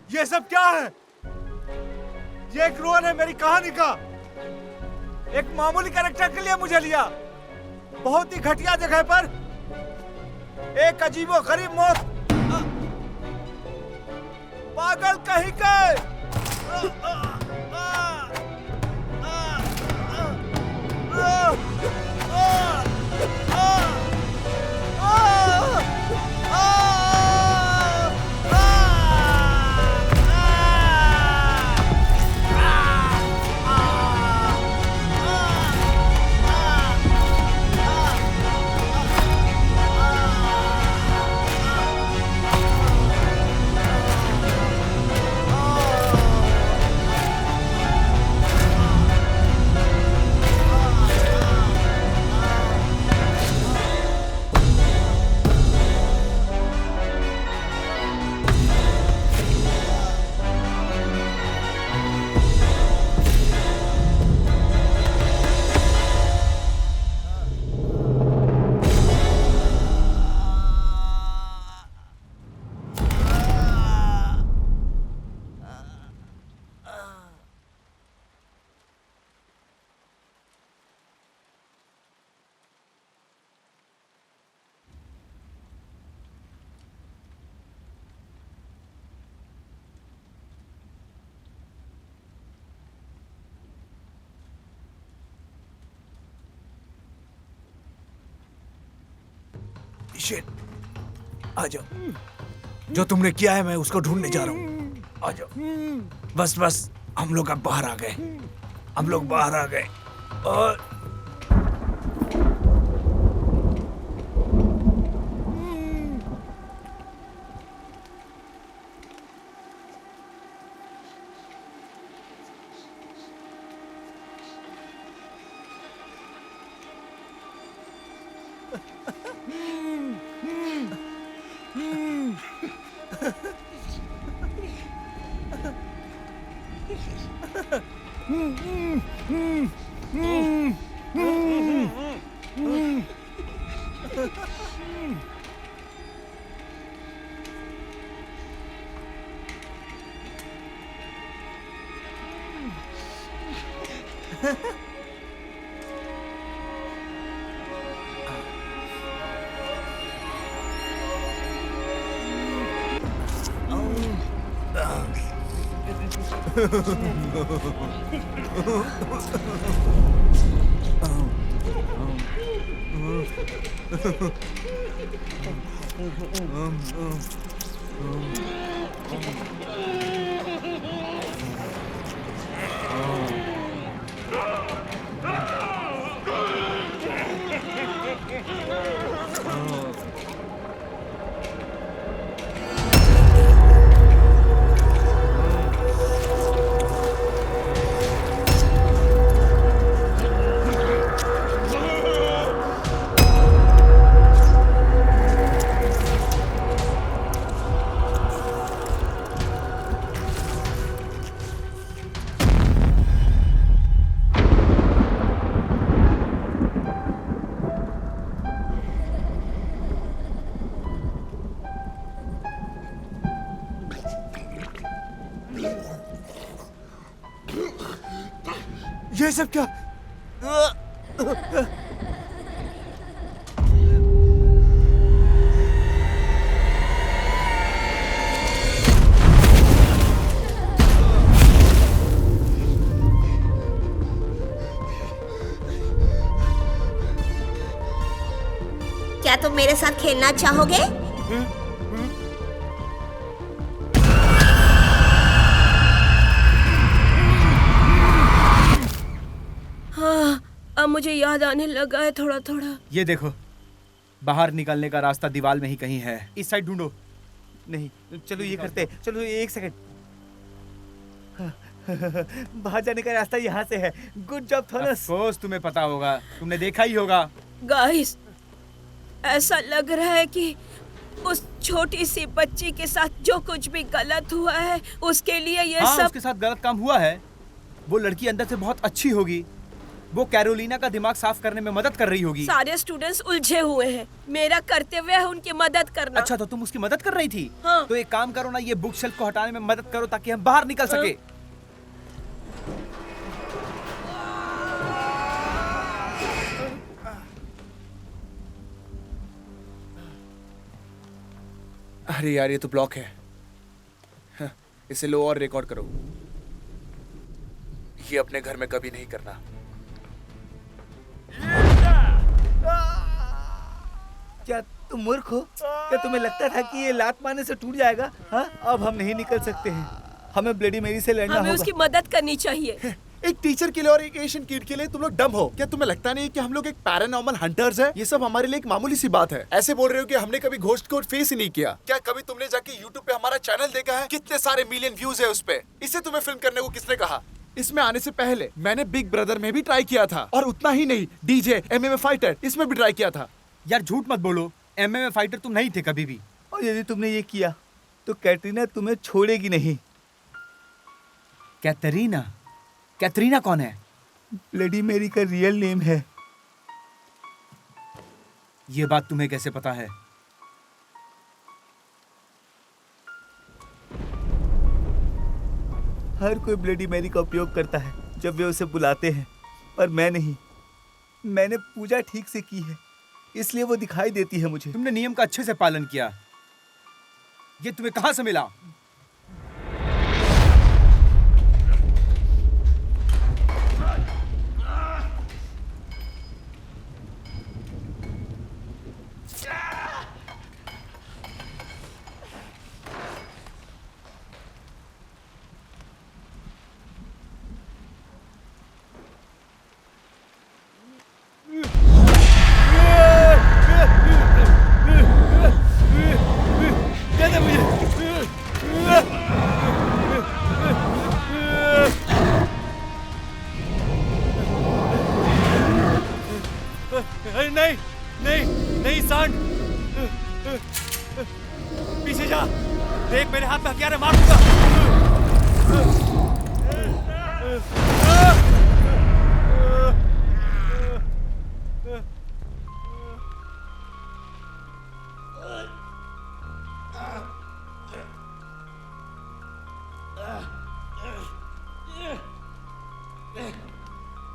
ये सब क्या है? ये एक रोल है मेरी कहानी का। एक मामूली कैरेक्टर के लिए मुझे लिया, बहुत ही घटिया जगह पर एक अजीबो गरीब मौत। पागल कहीं के। शिट, आ जाओ। जो तुमने किया है मैं उसको ढूंढने जा रहा हूँ। आ जाओ। बस बस, हम लोग अब बाहर आ गए। हम लोग बाहर आ गए और ये सब क्या? क्या तुम मेरे साथ खेलना चाहोगे? हाँ, अब मुझे याद आने लगा है थोड़ा थोड़ा। ये देखो, बाहर निकलने का रास्ता दीवार में ही कहीं है। इस साइड ढूंढो। नहीं, चलो ये करते हैं। चलो एक सेकंड। बाहर जाने का रास्ता यहाँ से है। Good job Thomas. अफकोर्स तुम्हें पता होगा, तुमने देखा ही होगा। गाइस, ऐसा लग रहा है कि उस छोटी सी बच्ची के साथ जो कुछ भी गलत हुआ है उसके लिए ये हाँ, सब उसके साथ गलत काम हुआ है। वो लड़की अंदर से बहुत अच्छी होगी। वो कैरोलिना का दिमाग साफ करने में मदद कर रही होगी। सारे स्टूडेंट्स उलझे हुए हैं। मेरा कर्तव्य है उनकी मदद करना। अच्छा, तो तुम उसकी मदद कर रही थी? हाँ। तो एक काम करो ना, ये बुक शेल्फ को हटाने में मदद करो ताकि हम बाहर निकल सके। अरे यार, ये तो ब्लॉक है। हाँ, इसे लो और रिकॉर्ड करो। ये अपने घर में कभी नहीं करना। क्या तुम मूर्ख हो? क्या तुम्हें लगता था कि ये लात मारने से टूट जाएगा? हाँ, अब हम नहीं निकल सकते हैं। हमें ब्लडी मेरी से लड़ना हमें होगा। उसकी मदद करनी चाहिए। एक टीचर के लिए और एक एशियन किड के लिए तुम लोग डम हो क्या? तुम्हें लगता नहीं कि हम लोग एक पैरानॉर्मल हंटर्स हैं? ये सब हमारे लिए एक मामूली सी बात है। ऐसे बोल रहे हो कि हमने कभी घोस्ट को फेस ही नहीं किया। क्या कभी तुमने जाके YouTube पे हमारा चैनल देखा है? कितने सारे मिलियन व्यूज है उस पे। इसे तुम्हें फिल्म करने को किसने कहा? इसमें आने से पहले मैंने बिग ब्रदर में भी ट्राई किया था, और उतना ही नहीं, DJ MMA फाइटर इसमें भी ट्राई किया था। यार झूठ मत बोलो, MMA फाइटर तुम नहीं थे कभी भी। और यदि तुमने ये किया तो कैटरीना तुम्हें छोड़ेगी नहीं। कैटरीना? कैटरीना कौन है? ब्लडी मेरी का रियल नेम है। ये बात तुम्हें कैसे पता है? हर कोई ब्लडी मैरी का उपयोग करता है जब वे उसे बुलाते हैं, पर मैं नहीं। मैंने पूजा ठीक से की है, इसलिए वो दिखाई देती है मुझे। तुमने नियम का अच्छे से पालन किया। ये तुम्हें कहां से मिला? नहीं नहीं नहीं सांड, पीछे जा। देख मेरे हाथ में हथियार है, मार दूंगा।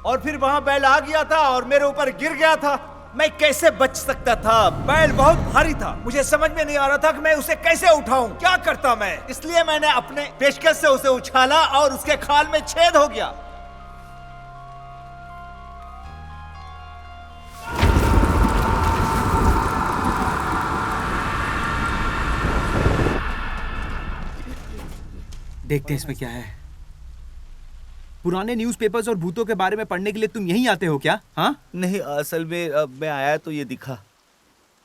और फिर वहां बैल आ गया था और मेरे ऊपर गिर गया था। मैं कैसे बच सकता था? बैल बहुत भारी था। मुझे समझ में नहीं आ रहा था कि मैं उसे कैसे उठाऊं। क्या करता मैं? इसलिए मैंने अपने पेशकश से उसे उछाला और उसके खाल में छेद हो गया। देखते हैं इसमें क्या है। पुराने न्यूज़पेपर्स और भूतों के बारे में पढ़ने के लिए तुम यहीं आते हो क्या? हाँ? नहीं, असल में अब मैं आया तो ये दिखा।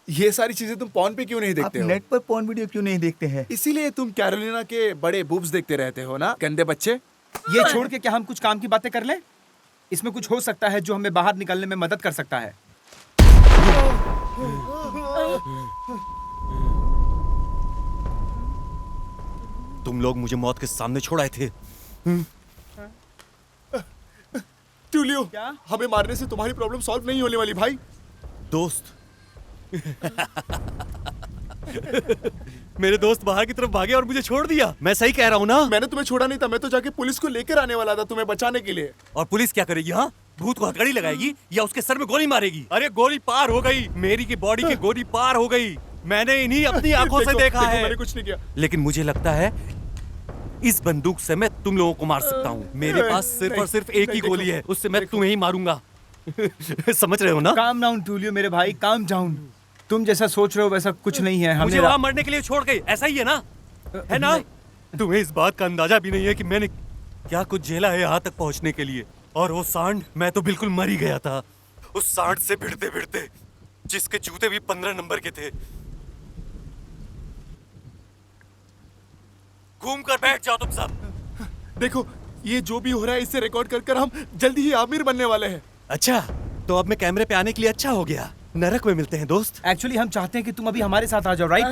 ये सारी चीजें तुम पॉन पे क्यों नहीं आप देखते हो? नेट पर पॉर्न वीडियो क्यों नहीं देखते हैं? इसीलिए तुम कैरोलिना के बड़े बूब्स देखते रहते हो ना, गंदे बच्चे। ये छोड़ के क्या हम कुछ काम की बातें कर लें? इसमें कुछ हो सकता है जो हमें बाहर निकलने में मदद कर सकता है। तुम लोग मुझे मौत के सामने छोड़ आए थे। ट्यूलियो, हमें मारने से तुम्हारी प्रॉब्लम सॉल्व नहीं होने वाली भाई। दोस्त, मेरे दोस्त बाहर की तरफ भागे और मुझे छोड़ दिया। मैं सही कह रहा हूँ ना? मैंने तुम्हें छोड़ा नहीं था, मैं तो जाके पुलिस को लेकर आने वाला था तुम्हें बचाने के लिए। और पुलिस क्या करेगी? हाँ, भूत को हथकड़ी लगाएगी या उसके सर में गोली मारेगी? अरे गोली पार हो गई, मेरी की बॉडी की गोली पार हो गई। मैंने इन्हीं अपनी आंखों से देखा है। मैंने कुछ नहीं किया। लेकिन मुझे लगता है इस बंदूक से मैं तुम लोगों को मार सकता हूँ। मेरे पास सिर्फ और सिर्फ एक ही गोली है, उससे मैं तुम्हें ही मारूंगा। समझ रहे हो ना? काम डाउन टूलियो मेरे भाई, काम डाउन। तुम जैसा सोच रहे हो वैसा कुछ नहीं है। मुझे वहाँ मरने के लिए छोड़ गई, ऐसा ही है ना? है ना? तुम्हें इस बात का अंदाजा भी नहीं है कि मैंने क्या कुछ झेला है यहाँ तक पहुँचने के लिए। और वो सांड, मैं तो बिल्कुल मर ही गया था उस सांड से भिड़ते भिड़ते, जिसके जूते भी 15 नंबर के थे। घूम कर बैठ जाओ तुम सब। देखो ये जो भी हो रहा है इसे रिकॉर्ड कर कर हम जल्दी ही आमिर बनने वाले हैं। अच्छा, तो अब मैं कैमरे पे आने के लिए अच्छा हो गया। नरक में मिलते हैं दोस्त। एक्चुअली हम चाहते हैं कि तुम अभी हमारे साथ आ जाओ, राइट?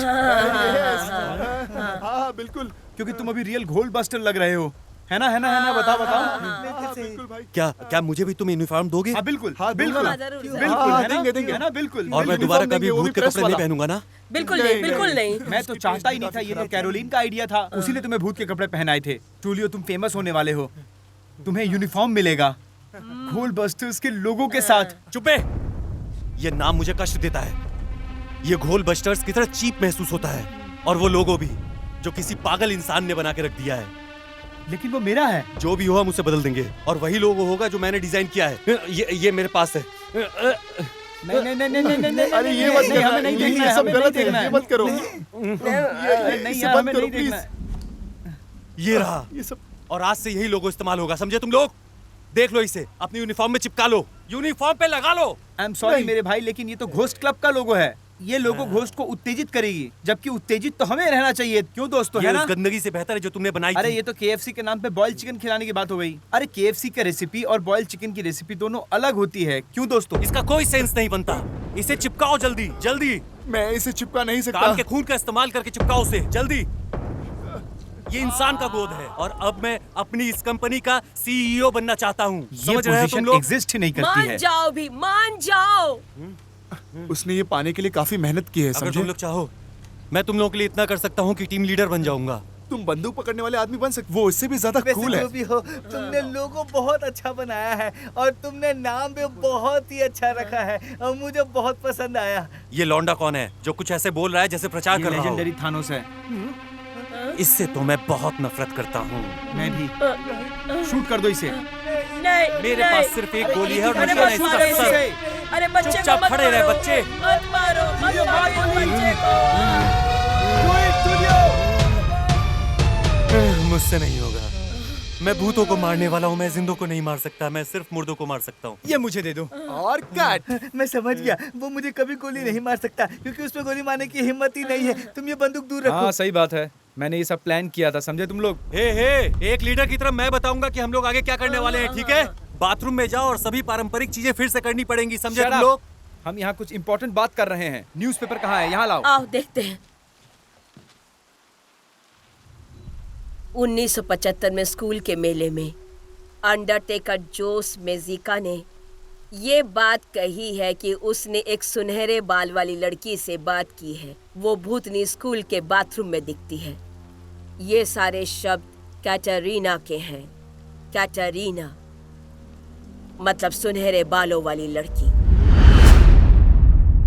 हाँ बिल्कुल, क्योंकि तुम अभी रियल गोल्ड बस्टर लग रहे हो, है ना? बताओ। बिल्कुल भाई। क्या मुझे भी तुम यूनिफॉर्म दोगे? हाँ बिल्कुल, बिल्कुल, है ना? बिल्कुल। और मैं दोबारा कभी भूत के कपड़े नहीं पहनूंगा ना? बिल्कुल नहीं, बिल्कुल नहीं। मैं तो चाहता ही नहीं था, ये तो कैरोलिन का आइडिया था, उसी ने तुम्हें भूत के कपड़े पहनाए थे। टूलियो तुम फेमस होने वाले हो, तुम्हें यूनिफॉर्म मिलेगा गोल्ड बस्टर्स के लोगों के साथ। चुप है, ये नाम मुझे कष्ट देता है। ये घोल बस्टर्स की तरह चीप महसूस होता है, और वो लोगो भी जो किसी पागल इंसान ने बना के रख दिया है। लेकिन वो मेरा है। जो भी हो हम उसे बदल देंगे, और वही लोगो होगा जो मैंने डिजाइन किया है। ये मेरे पास है। नहीं, अरे ये मत करना, हमें नहीं देखना ये है, सब हमें गलत नहीं है, देखना ये है। मत करो। नहीं इसे यार, बंद हमें करो नहीं प्लीज। देखना है। ये रहा, ये सब और आज से यही लोगो इस्तेमाल होगा, समझे तुम लोग? देख लो इसे, अपनी यूनिफॉर्म में चिपका लो, यूनिफॉर्म पे लगा लो। आई एम सॉरी मेरे भाई, लेकिन ये तो घोस्ट क्लब का लोगो है। ये लोगो घोस्ट को उत्तेजित करेगी, जबकि उत्तेजित तो हमें रहना चाहिए। क्यों दोस्तों, ये है ना? उस गंदगी से बेहतर है जो तुमने बनाई अरे थी। ये तो KFC के नाम पे बॉइल्ड चिकन खिलाने की बात हो गई। अरे KFC का रेसिपी और बॉइल्ड चिकन की रेसिपी दोनों अलग होती है। क्यों दोस्तों? इसका कोई सेंस नहीं बनता। इसे चिपकाओ जल्दी जल्दी। मैं इसे चिपका नहीं सकता। काम के खून का इस्तेमाल करके चिपकाओ उसे जल्दी। ये इंसान का गोद है, और अब मैं अपनी इस कंपनी का CEO बनना चाहता हूँ। ये समझ रहे हो तुम पोजीशन लोग? एग्जिस्ट ही नहीं करती मान है। जाओ भी, मान जाओ। उसने ये पाने के लिए काफी मेहनत की है, अगर समझे? तुम लोग चाहो, मैं तुम लोगों के लिए इतना कर सकता हूँ कि टीम लीडर बन जाऊंगा। तुम बंदूक पकड़ने वाले आदमी बन सकते, वो इससे भी ज्यादा कूल है। जो भी हो, तुमने लोगो बहुत अच्छा बनाया है, और तुमने नाम भी बहुत ही अच्छा रखा है, और मुझे बहुत पसंद आया। ये लौंडा कौन है जो कुछ ऐसे बोल रहा है जैसे प्रचार कर रहा लेजेंडरी हो? थानोस है। इससे तो मैं बहुत नफरत करता हूँ। मैं भी। शूट कर दो इसे। नहीं, मेरे नहीं। पास सिर्फ एक गोली है और अरे निशाना मत इसका मारो सर। इसे। अरे बच्चे को चुपचाप मत खड़े रहे मारो। बच्चे। मत मारो, मत मारो बच्चे को। मुझसे नहीं होगा। मैं भूतों को मारने वाला हूँ, मैं जिंदों को नहीं मार सकता। मैं सिर्फ मुर्दों को मार सकता हूँ। ये मुझे दे दो। और कट। मैं समझ गया, वो मुझे कभी गोली नहीं मार सकता, क्योंकि उसमें गोली मारने की हिम्मत ही नहीं है। तुम ये बंदूक दूर रखो। हाँ सही बात है, मैंने ये सब प्लान किया था, समझे तुम लोग? हे एक लीडर की तरह मैं बताऊंगा कि हम लोग आगे क्या करने वाले हैं, ठीक है? बाथरूम में जाओ और सभी पारंपरिक चीजें फिर से करनी पड़ेंगी, समझे Shut तुम up. लोग? हम यहाँ कुछ इम्पोर्टेंट बात कर रहे हैं। न्यूज़पेपर कहाँ है? यहाँ लाओ। आओ देखते हैं। 1975 में स्कूल के मेले में अंडरटेकर जोस मेजिका ने ये बात कही है कि उसने एक सुनहरे बाल वाली लड़की से बात की है। वो भूतनी स्कूल के बाथरूम में दिखती है। ये सारे शब्द कैटरीना के हैं। कैटरीना मतलब सुनहरे बालों वाली लड़की।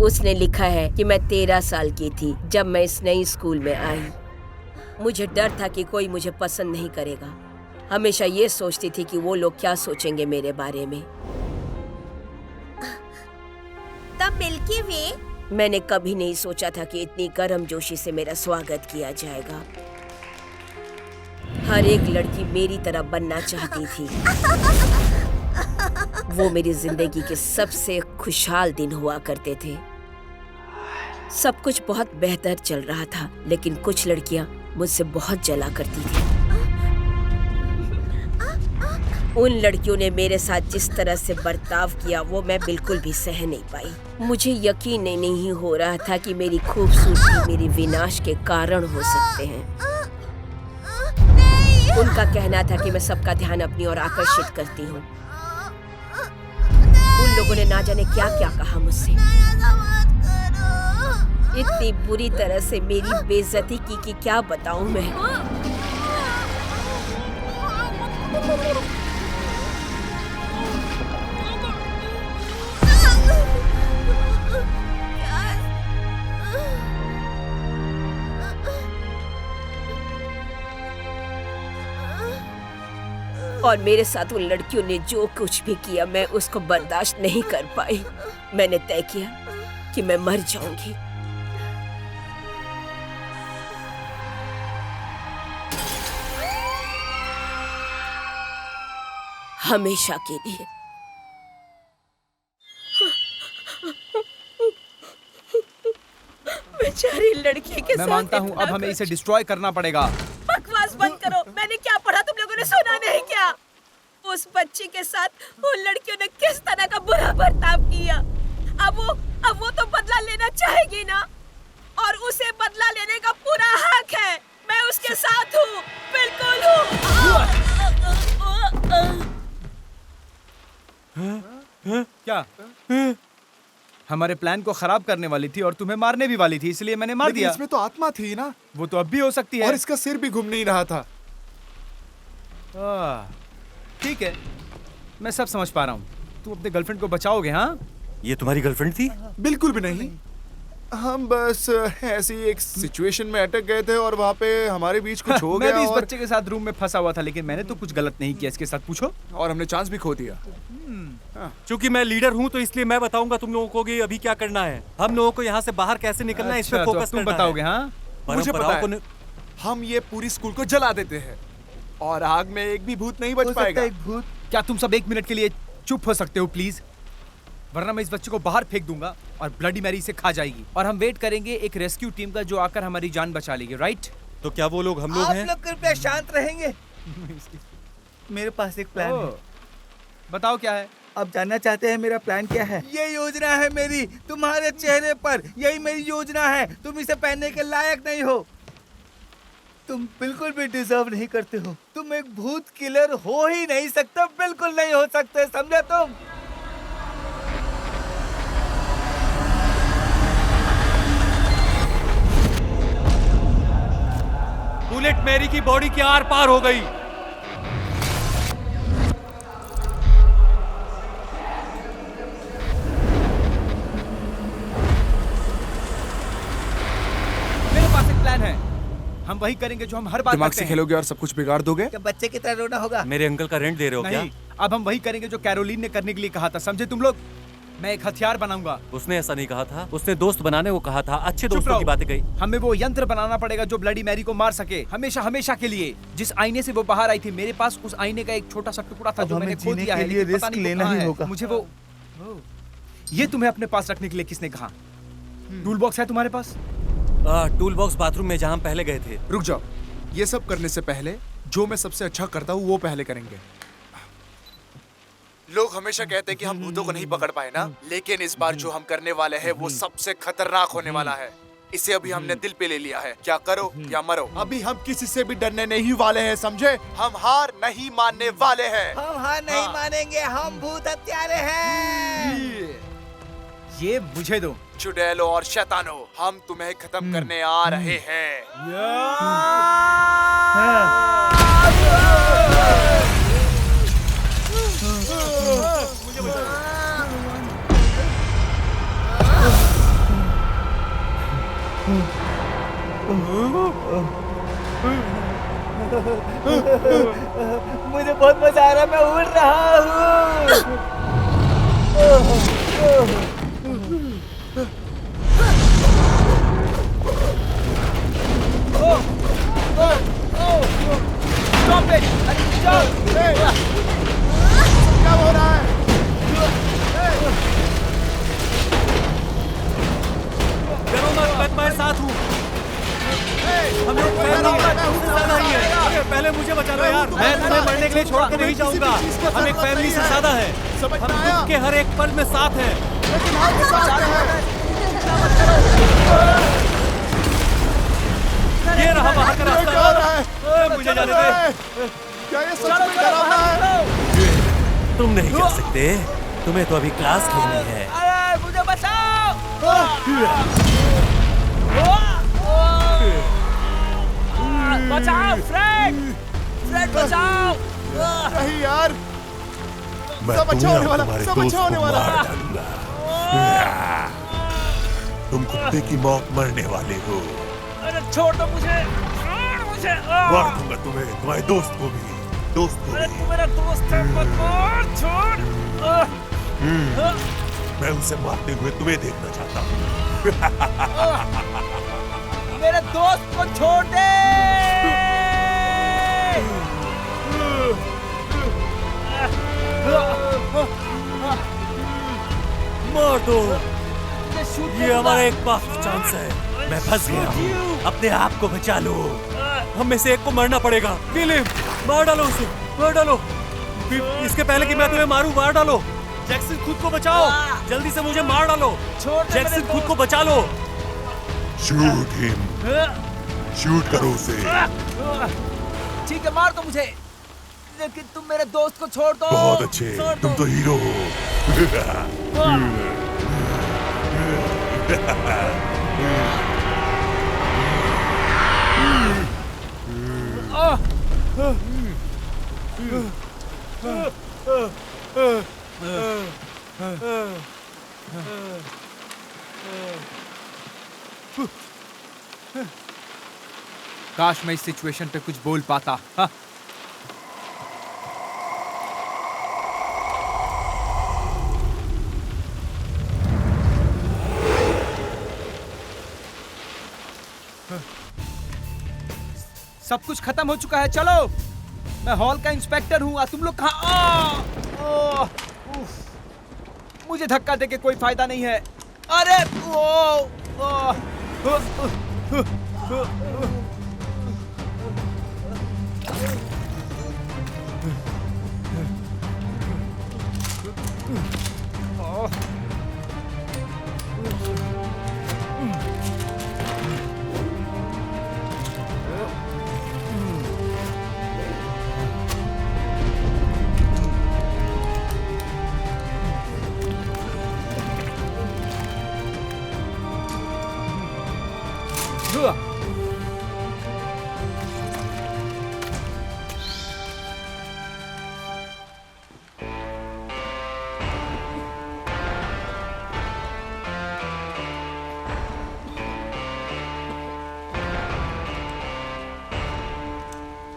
उसने लिखा है कि मैं 13 साल की थी जब मैं इस नई स्कूल में आई। मुझे डर था कि कोई मुझे पसंद नहीं करेगा। हमेशा ये सोचती थी कि वो लोग क्या सोचेंगे मेरे बारे में। तब मिल्की वे। मैंने कभी नहीं सोचा था कि इतनी गर्मजोशी से मेरा स्वागत किया जाएगा। हर एक लड़की मेरी तरह बनना चाहती थी। वो मेरी जिंदगी के सबसे खुशहाल दिन हुआ करते थे। सब कुछ बहुत बेहतर चल रहा था, लेकिन कुछ लड़कियां मुझसे बहुत जला करती थी। उन लड़कियों ने मेरे साथ जिस तरह से बर्ताव किया वो मैं बिल्कुल भी सह नहीं पाई। मुझे यकीन नहीं हो रहा था कि मेरी खूबसूरती मेरे विनाश के कारण हो सकते हैं। उनका कहना था कि मैं सबका ध्यान अपनी ओर आकर्षित करती हूँ। उन लोगों ने ना जाने क्या क्या कहा मुझसे। इतनी बुरी तरह से मेरी बेइज्जती की कि क्या बताऊं मैं। और मेरे साथ उन लड़कियों ने जो कुछ भी किया, मैं उसको बर्दाश्त नहीं कर पाई। मैंने तय किया कि मैं मर जाऊंगी। हमेशा के लिए। बेचारी लड़की के साथ। मैं मानता हूँ अब हमें इसे डिस्ट्रॉय करना पड़ेगा। बकवास बंद करो। मैंने क्या पढ़ा तुम लोगों ने सुना नहीं क्या? उस बच्ची के साथ उन लड़कियों ने किस तरह का बुरा बर्ताव किया। अब वो तो बदला लेना चाहेगी ना, और उसे बदला लेने का पूरा हक है। मैं उसके साथ हूँ, बिल्कुल हूँ। क्या हमारे प्लान को खराब करने वाली थी और तुम्हें मारने भी वाली थी, इसलिए मैंने मार दिया। इसमें तो आत्मा थी ना। वो तो अब भी हो सकती है। और इसका सिर भी घूम नहीं रहा था। ठीक है, मैं सब समझ पा रहा हूँ। तुम अपने गर्लफ्रेंड को बचाओगे? हाँ, ये तुम्हारी गर्लफ्रेंड थी? बिल्कुल भी नहीं। हम बस ऐसी एक सिचुएशन में अटक गए थे और वहाँ पे हमारे बीच कुछ हो गया। मैं भी इस बच्चे के साथ रूम में फंसा हुआ था, लेकिन मैंने तो कुछ गलत नहीं किया। इसके साथ पूछो। और हमने चांस भी खो दिया। क्योंकि मैं लीडर हूँ तो इसलिए मैं बताऊंगा तुम लोगों को कि अभी क्या करना है। हम लोगों को यहाँ से बाहर कैसे निकलना है, इस पे फोकस तुम बताओगे? हाँ, मुझे पता है। हम ये पूरी स्कूल को जला देते हैं और आग में एक भी भूत नहीं बच पाएगा। एक भूत? क्या तुम सब 1 मिनट के लिए चुप हो सकते हो प्लीज? वरना मैं इस बच्चे को बाहर फेंक दूंगा और ब्लडी मैरी से खा जाएगी। और हम वेट करेंगे एक रेस्क्यू टीम का जो आकर हमारी जान बचा लेगी। राइट? तो क्या वो लोग हम लोग हैं? आप लोग कृपया शांत रहेंगे। मेरे पास एक प्लान है। बताओ क्या है? आप जानना चाहते हैं मेरा प्लान क्या है? ये योजना है मेरी, तुम्हारे चेहरे पर यही मेरी योजना है। तुम इसे पहनने के लायक नहीं हो। तुम बिल्कुल भी डिजर्व नहीं करते हो। तुम एक भूत किलर हो ही नहीं सकते, बिल्कुल नहीं हो सकते, समझे तुम? बुलेट मैरी की बॉडी के आर पार हो गई। मेरे पास एक प्लान है। हम वही करेंगे जो हम हर बार दिमाग करते से हैं। खेलोगे और सब कुछ बिगाड़ दोगे? क्या बच्चे की तरह रोना होगा? मेरे अंकल का रेंट दे रहे हो क्या? नहीं, अब हम वही करेंगे जो कैरोलीन ने करने के लिए कहा था। समझे तुम लोग? मैं एक हथियार बनाऊंगा। उसने ऐसा नहीं कहा था। उसने दोस्त बनाने को कहा था। अच्छे दोस्तों की बातें कही। हमें वो यंत्र बनाना पड़ेगा जो ब्लडी मैरी को मार सके, हमेशा हमेशा के लिए। जिस आईने से वो बाहर आई थी, मेरे पास उस आईने का एक छोटा सा टुकड़ा था जो मैंने खो दिया है, लेकिन पता नहीं लेना ही होगा। मुझे वो ये तुम्हें अपने पास रखने के लिए किसने कहा? टूल बॉक्स है तुम्हारे पास? टूल बॉक्स बाथरूम में जहाँ हम पहले गए थे। रुक जाओ, ये सब करने से पहले जो मैं सबसे अच्छा करता हूँ वो पहले करेंगे। लोग हमेशा कहते हैं कि हम भूतों को नहीं पकड़ पाए ना, लेकिन इस बार जो हम करने वाले हैं वो सबसे खतरनाक होने वाला है। इसे अभी हमने दिल पे ले लिया है। क्या करो या मरो। अभी हम किसी से भी डरने नहीं वाले हैं, समझे? हम हार नहीं मानने वाले हैं। हम हार नहीं मानेंगे। हम भूत हत्यारे हैं। ये मुझे दो। चुड़ैलो और शैतानो, हम तुम्हें खत्म करने आ रहे हैं। मुझे बहुत मजा आ रहा है, मैं उड़ रहा हूँ। क्या हो रहा है? डरो मत, मैं तुम्हारे साथ हूँ। हम लोग ज्यादा ही है। पहले मुझे बचा लो यार। मैं तुम्हें मरने के लिए छोड़ के नहीं जाऊंगा। हम एक फैमिली से ज्यादा है। हम दुख के हर एक पल में साथ हैं। ये रहा बाहर का रास्ता। मुझे जाने दे। क्या ये सच में डरावना है? तुम नहीं जा सकते। तुम्हें तो अभी क्लास लेनी है। अरे मुझे बचाओ। बचाओ फ्रेड, फ्रेड बचाओ। नहीं यार, मैं सब अच्छा होने वाला, तुम्हें और सब तुम्हारे अच्छा दोस्त होने को वाला। मार डालूंगा। तुम कुत्ते की मौत मरने वाले हो। अरे छोड़ दो मुझे, छोड़ मुझे। मार दूंगा तुम्हें, तुम्हारे दोस्त को भी, दोस्त को अरे भी। तू मेरा दोस्त है, मत मार, छोड़। मैं उसे मारते हुए तुम्हें देखना चाहता हूँ। मेरे दोस्त को छोड़ दे। मार दो, ये हमारा एक पास चांस है। मैं फंस गया हूँ, अपने आप को बचा लो। हम में से एक को मरना पड़ेगा। विलियम, मार डालो उसे, मार डालो। इसके पहले कि मैं तुम्हें मारूं, मार डालो। जैक्सन, खुद को बचाओ, जल्दी से मुझे मार डालो। जैक्सन, खुद को बचा लो। शूट हिम, शूट करो उसे। ठीक है, मार दो मुझे, लेकिन तुम मेरे दोस्त को छोड़ दो। बहुत अच्छे, तुम तो हीरो हो। काश मैं इस सिचुएशन पे कुछ बोल पाता। हाँ। सब कुछ खत्म हो चुका है, चलो। मैं हॉल का इंस्पेक्टर हूँ, तुम लोग कहाँ? मुझे धक्का देके कोई फायदा नहीं है। अरे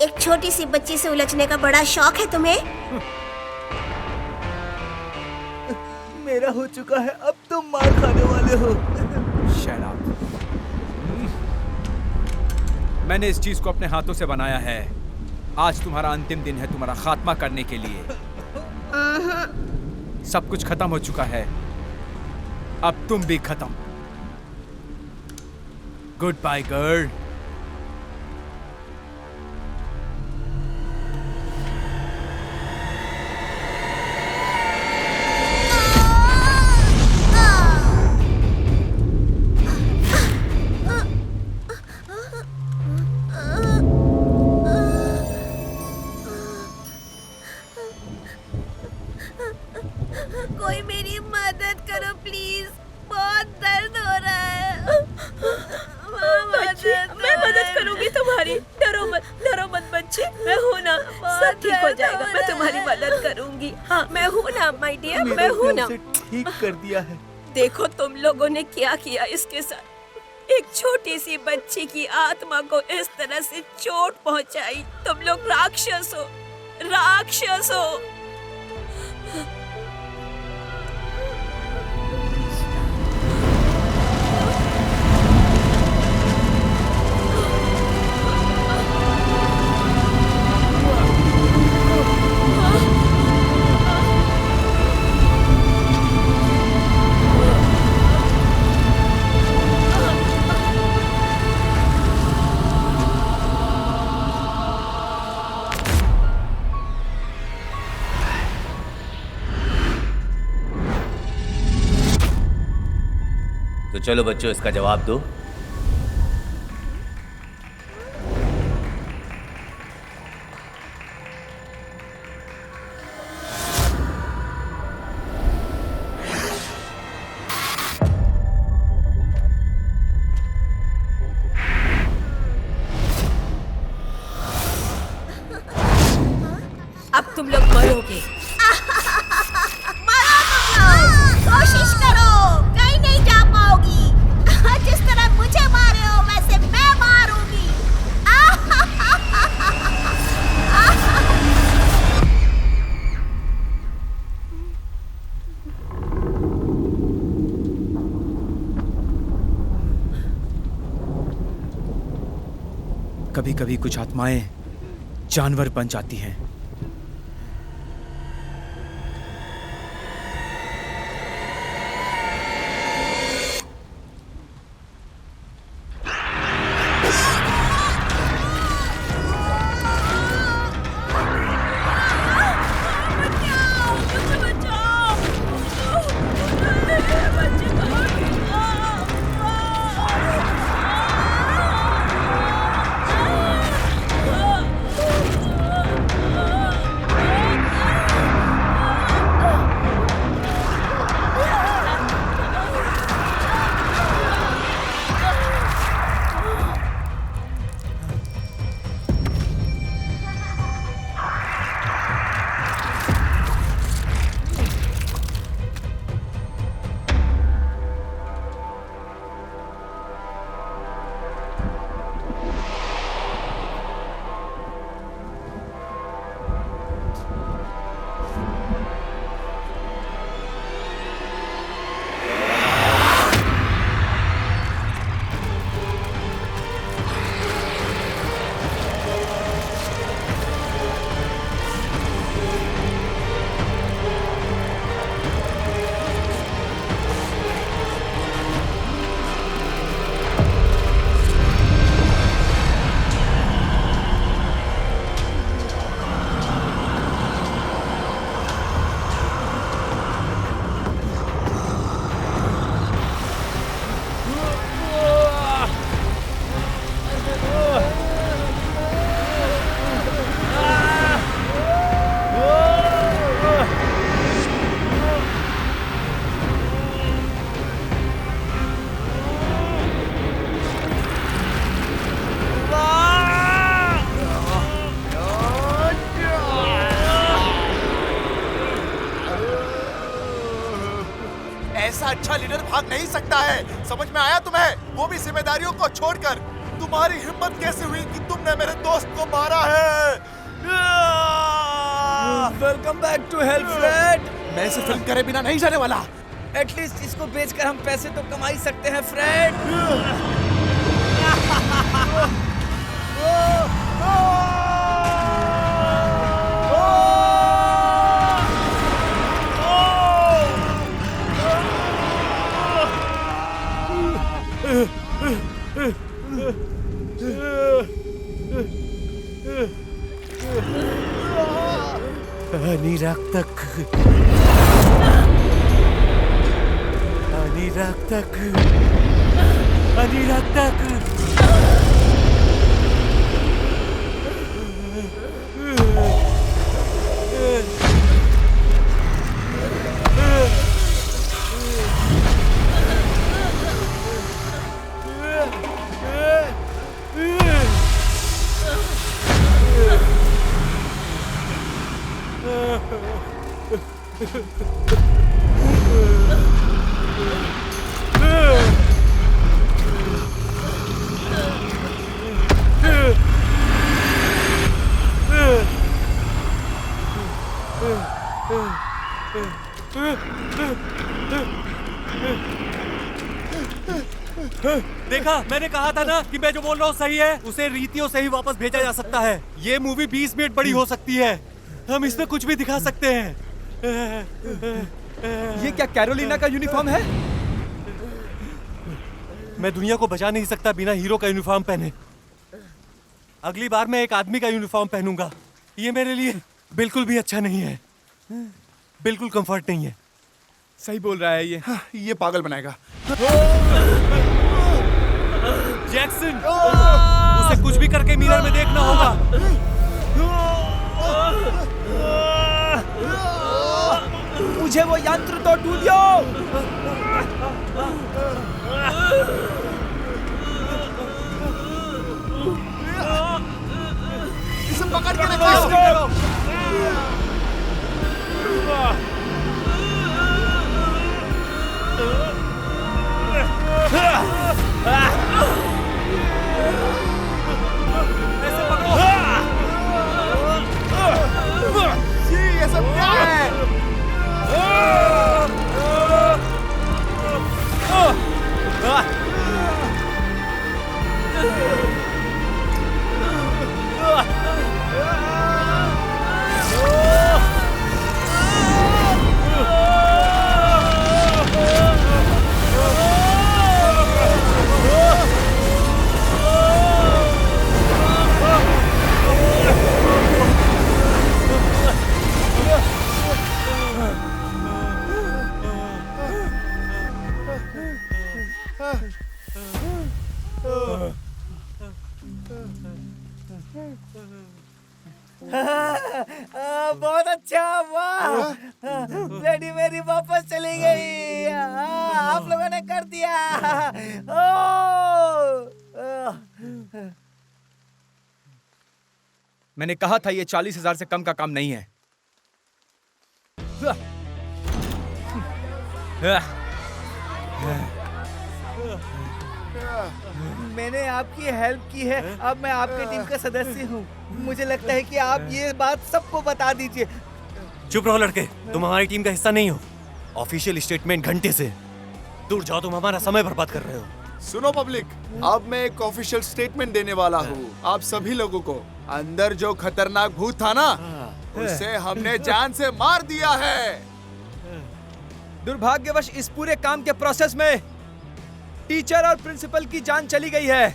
एक छोटी सी बच्ची से उलझने का बड़ा शौक है तुम्हें? मेरा हो चुका है, अब तुम मार खाने वाले हो। Shut up. मैंने इस चीज को अपने हाथों से बनाया है। आज तुम्हारा अंतिम दिन है तुम्हारा खात्मा करने के लिए। सब कुछ खत्म हो चुका है, अब तुम भी खत्म। Good bye girl. कोई मेरी मदद करो प्लीज, बहुत दर्द हो रहा है। मैं मदद करूंगी तुम्हारी, डरो मत बच्चे, मैं हूं ना, सब ठीक हो जाएगा। मैं तुम्हारी मदद करूंगी। हाँ, मैं हूं ना माय डियर, मैं हूं ना। ठीक कर दिया है। देखो तुम लोगों ने क्या किया इसके साथ। एक छोटी सी बच्ची की आत्मा को इस तरह से चोट पहुंचाई। तुम लोग राक्षस हो, राक्षस हो। तो चलो बच्चों, इसका जवाब दो। तुम लोग मरोगे। मरो तुम लोग, कोशिश करो, कहीं नहीं जा पाओगी। जिस तरह मुझे मारे हो वैसे मैं मारूंगी। कभी कभी कुछ आत्माएं जानवर बन जाती हैं। ऐसा अच्छा लीडर भाग नहीं सकता है, समझ में आया तुम्हें? वो भी जिम्मेदारियों को छोड़कर। तुम्हारी हिम्मत कैसे हुई कि तुमने मेरे दोस्त को मारा है? Welcome back to help Fred. मैं इसे फिल्म करे बिना नहीं जाने वाला। एटलीस्ट इसको बेचकर हम पैसे तो कमा ही सकते हैं फ्रेड। देखा, मैंने कहा था ना कि मैं जो बोल रहा हूँ सही है। उसे रीतियों से ही वापस भेजा जा सकता है। ये मूवी 20 मिनट बड़ी हो सकती है। हम इसमें कुछ भी दिखा सकते हैं। ये क्या कैरोलिना का यूनिफॉर्म है? मैं दुनिया को बचा नहीं सकता बिना हीरो का यूनिफॉर्म पहने। अगली बार मैं एक आदमी का यूनिफॉर्म पहनूंगा। ये मेरे लिए बिल्कुल भी अच्छा नहीं है, बिल्कुल कंफर्ट नहीं है। सही बोल रहा है ये। ये पागल बनाएगा। जैक्सन, उसे कुछ भी करके मिरर में देखना होगा। मुझे वो यंत्र तो ढूंढियो। इसे पकड़ के रखो। बहुत अच्छा, वाह। ब्लडी मेरी वापस चली गई। आप लोगों ने कर दिया। मैंने कहा था ये 40,000 से कम का काम नहीं है। मैंने आपकी हेल्प की है, अब मैं आपके टीम का सदस्य हूँ। मुझे लगता है कि आप ये बात सबको बता दीजिए। चुप रहो लड़के, तुम हमारी टीम का हिस्सा नहीं हो। ऑफिशियल स्टेटमेंट घंटे से दूर जाओ, तुम हमारा समय बर्बाद कर रहे हो। सुनो पब्लिक, अब मैं एक ऑफिशियल स्टेटमेंट देने वाला हूँ आप सभी लोगों को। अंदर जो खतरनाक भूत था ना, उसे हमने जान से मार दिया है। दुर्भाग्यवश इस पूरे काम के प्रोसेस में टीचर और प्रिंसिपल की जान चली गई है।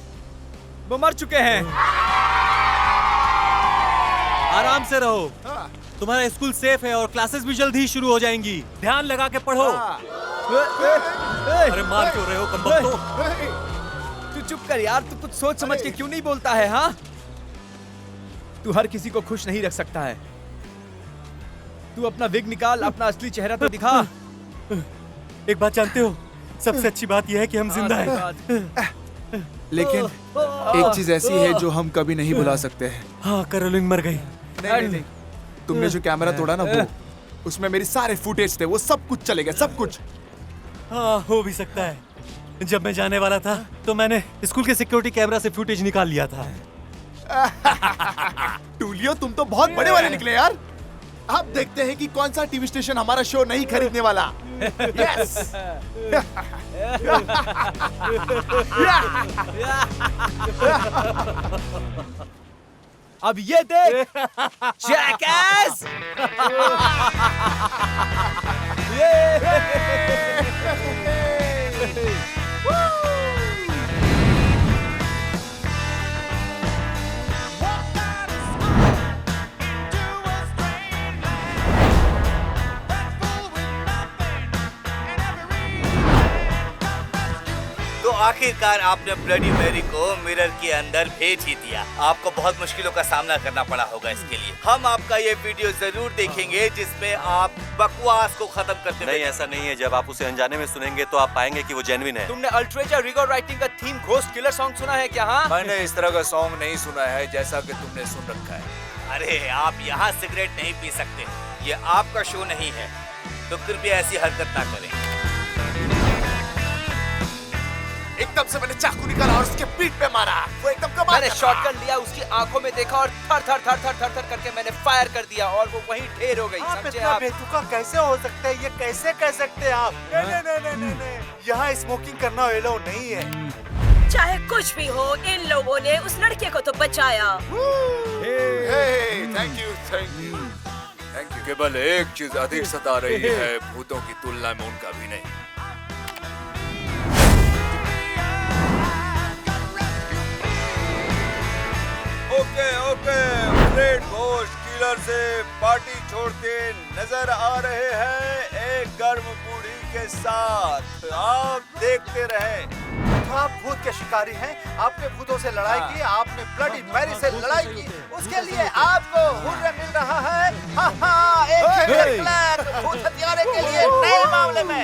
वो मर चुके हैं। आराम से रहो, तुम्हारा स्कूल सेफ है और क्लासेस भी जल्द ही शुरू हो जाएंगी। ध्यान लगा के पढ़ो। अरे मार क्यों रहे हो कमबख्तो? तू चुप कर यार, तू कुछ सोच समझ के क्यों नहीं बोलता है? हाँ, तू हर किसी को खुश नहीं रख सकता है। तू अपना विग निकाल, अपना असली चेहरा तो दिखा। एक बात जानते हो, सबसे अच्छी बात यह है कि हम जिंदा हैं। लेकिन एक चीज ऐसी है जो हम कभी नहीं भुला सकते हैं। हाँ, कैरोलिन मर गई। नहीं। तुमने जो कैमरा तोड़ा ना, वो उसमें मेरी सारे फुटेज थे, वो सब कुछ चले गए, सब कुछ। हाँ, हो भी सकता है। जब मैं जाने वाला था तो मैंने स्कूल के सिक्योरिटी कैमरा से फुटेज निकाल लिया था। टूलियो, तुम तो बहुत बड़े वाले निकले यार। अब देखते हैं कि कौन सा टीवी स्टेशन हमारा शो नहीं खरीदने वाला। यस। अब ये देख, जैकएस। तो आखिरकार आपने ब्लडी मैरी को मिरर के अंदर भेज ही दिया। आपको बहुत मुश्किलों का सामना करना पड़ा होगा इसके लिए। हम आपका ये वीडियो जरूर देखेंगे जिसमें आप बकवास को खत्म करते। नहीं, ऐसा नहीं है। जब आप उसे अनजाने में सुनेंगे तो आप पाएंगे कि वो जेन्युइन है। तुमने अल्ट्रेजा रिगो राइटिंग का थीम घोस्ट किलर सॉन्ग सुना है क्या? हाँ, मैंने इस तरह का सॉन्ग नहीं सुना है जैसा कि तुमने सुन रखा है। अरे, आप यहाँ सिगरेट नहीं पी सकते, ये आपका शो नहीं है, तो कृपया ऐसी हरकत ना करें। एकदम से मैंने चाकू निकाला और उसके पीठ पे मारा। वो एकदम कमाल। मैंने शॉटगन लिया, उसकी आंखों में देखा और थर थर थर थर थर थर करके मैंने फायर कर दिया और वो वहीं ढेर हो गई। समझे आप? बेतुका कैसे हो सकता है? ये कैसे कह सकते हैं आप? नहीं। यहाँ स्मोकिंग करना एलो नहीं है। चाहे कुछ भी हो, इन लोगों ने उस लड़के को तो बचाया। Thank you. केवल एक चीज अधिक सता रही है भूतों की तुलना में उनका भी नहीं। ओके, ग्रेट घोस्ट किलर से पार्टी छोड़ के नजर आ रहे हैं एक गर्म बूढ़ी के साथ। आप देखते रहे। तो आप भूत के शिकारी हैं, आपने भूतों से लड़ाई की, आपने ब्लडी मैरी से लड़ाई की, उसके लिए आपको हुर्रे मिल रहा है। हाँ, एक भूत हथियारे के लिए नए मामले में।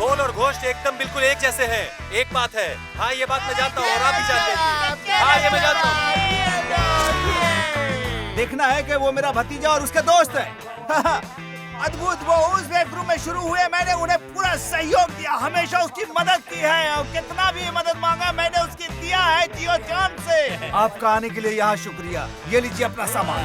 घोल और घोस्ट एकदम बिल्कुल एक जैसे हैं। एक बात है, हाँ ये बात मैं जानता हूँ और आप भी जानते हैं। हाँ, ये मैं जानता हूँ। देखना है कि वो मेरा भतीजा और उसके दोस्त है। अद्भुत, वो उस बेडरूम में शुरू हुए, मैंने उन्हें पूरा सहयोग दिया, हमेशा उसकी मदद की है और कितना भी मदद मांगा मैंने उसकी दिया है जियो जान से। आपका आने के लिए यहाँ शुक्रिया। ये लीजिए अपना सामान।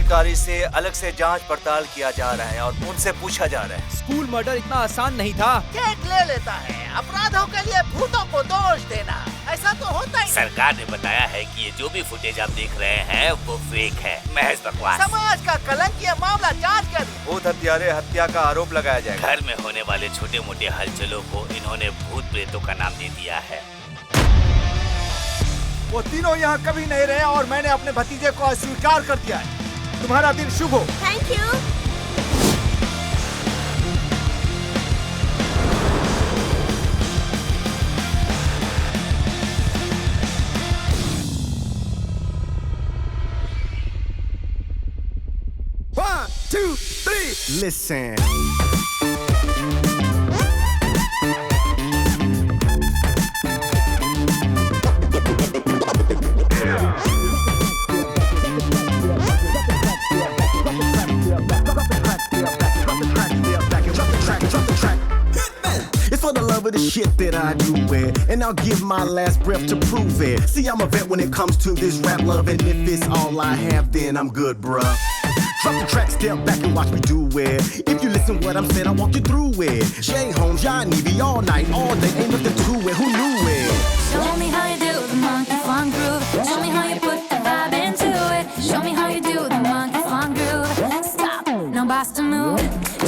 अधिकारी से अलग से जांच पड़ताल किया जा रहा है और उनसे पूछा जा रहा है। स्कूल मर्डर इतना आसान नहीं था। केक ले लेता है। अपराधों के लिए भूतों को दोष देना, ऐसा तो होता ही। सरकार ने बताया है कि ये जो भी फुटेज आप देख रहे हैं वो फेक है, महज बकवास। समाज का कलंक, ये मामला जांच के अधीन। भूत हत्यारे हत्या का आरोप लगाया जाएगा। घर में होने वाले छोटे मोटे हलचलों को इन्होंने भूत प्रेतों का नाम दे दिया है। वो तीनों यहाँ कभी नहीं रहे और मैंने अपने भतीजे को अस्वीकार कर दिया है। तुम्हारा दिन शुभ हो। Thank you. One, two, three, listen. It's for the love of the shit that I do it, and I'll give my last breath to prove it. See, I'm a vet when it comes to this rap love, and if it's all I have, then I'm good, bruh. Drop the track, step back and watch me do it. If you listen what I'm saying, I'll walk you through it. Jay Holmes, John Nevy, all night, all day, ain't nothing to it. Who knew it? Show me how you do the monkey funk groove. Show me how you put the vibe into it. Show me how you do the monkey funk groove. Stop, now bust a move.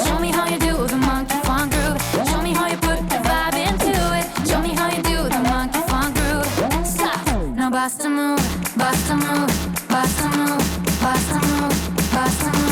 Show me how you do the monkey funk groove. Show me how you put the vibe into it. Show me how you do the monkey funk groove. Stop, now bust a move, bust a move, bust a move, bust a move, bust a move.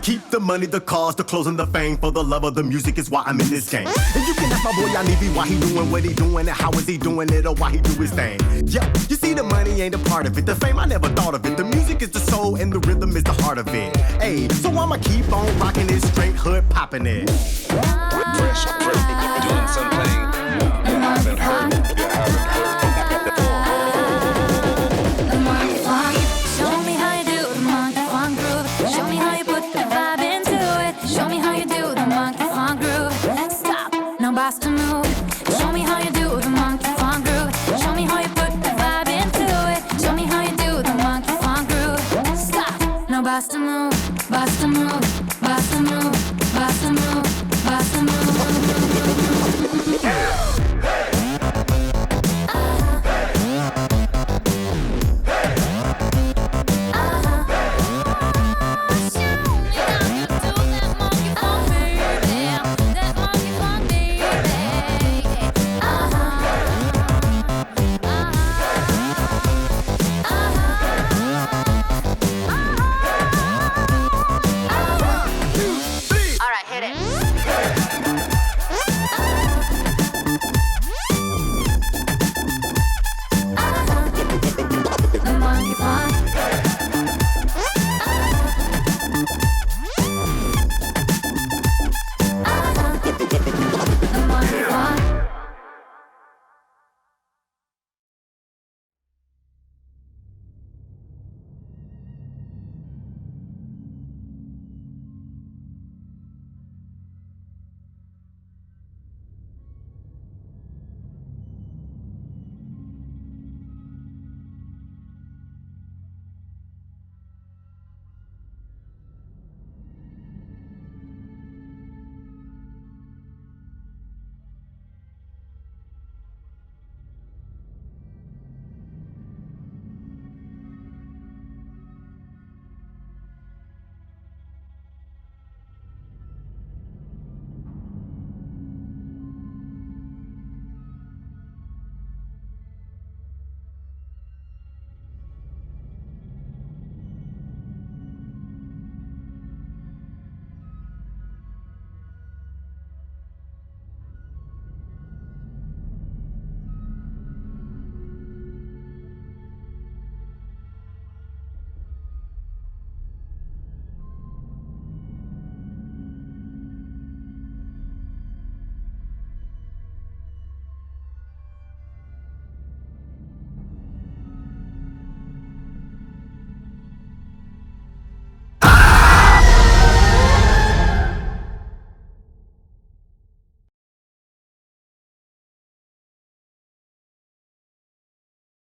Keep the money, the cars, the clothes, and the fame. For the love of the music is why I'm in this game. And you can ask my boy Yanivi why he doing what he doing and how is he doing it or why he do his thing. Yeah, you see the money ain't a part of it. The fame I never thought of it. The music is the soul and the rhythm is the heart of it. Hey, so I'ma keep on rocking it, straight hood popping it. Fresh, doing something you haven't heard. Bust a move. Show me how you do the monkey funk groove. Show me how you put the vibe into it. Show me how you do the monkey funk groove. Stop. Now bust a move, bust a move, bust a move, bust a move, bust a move.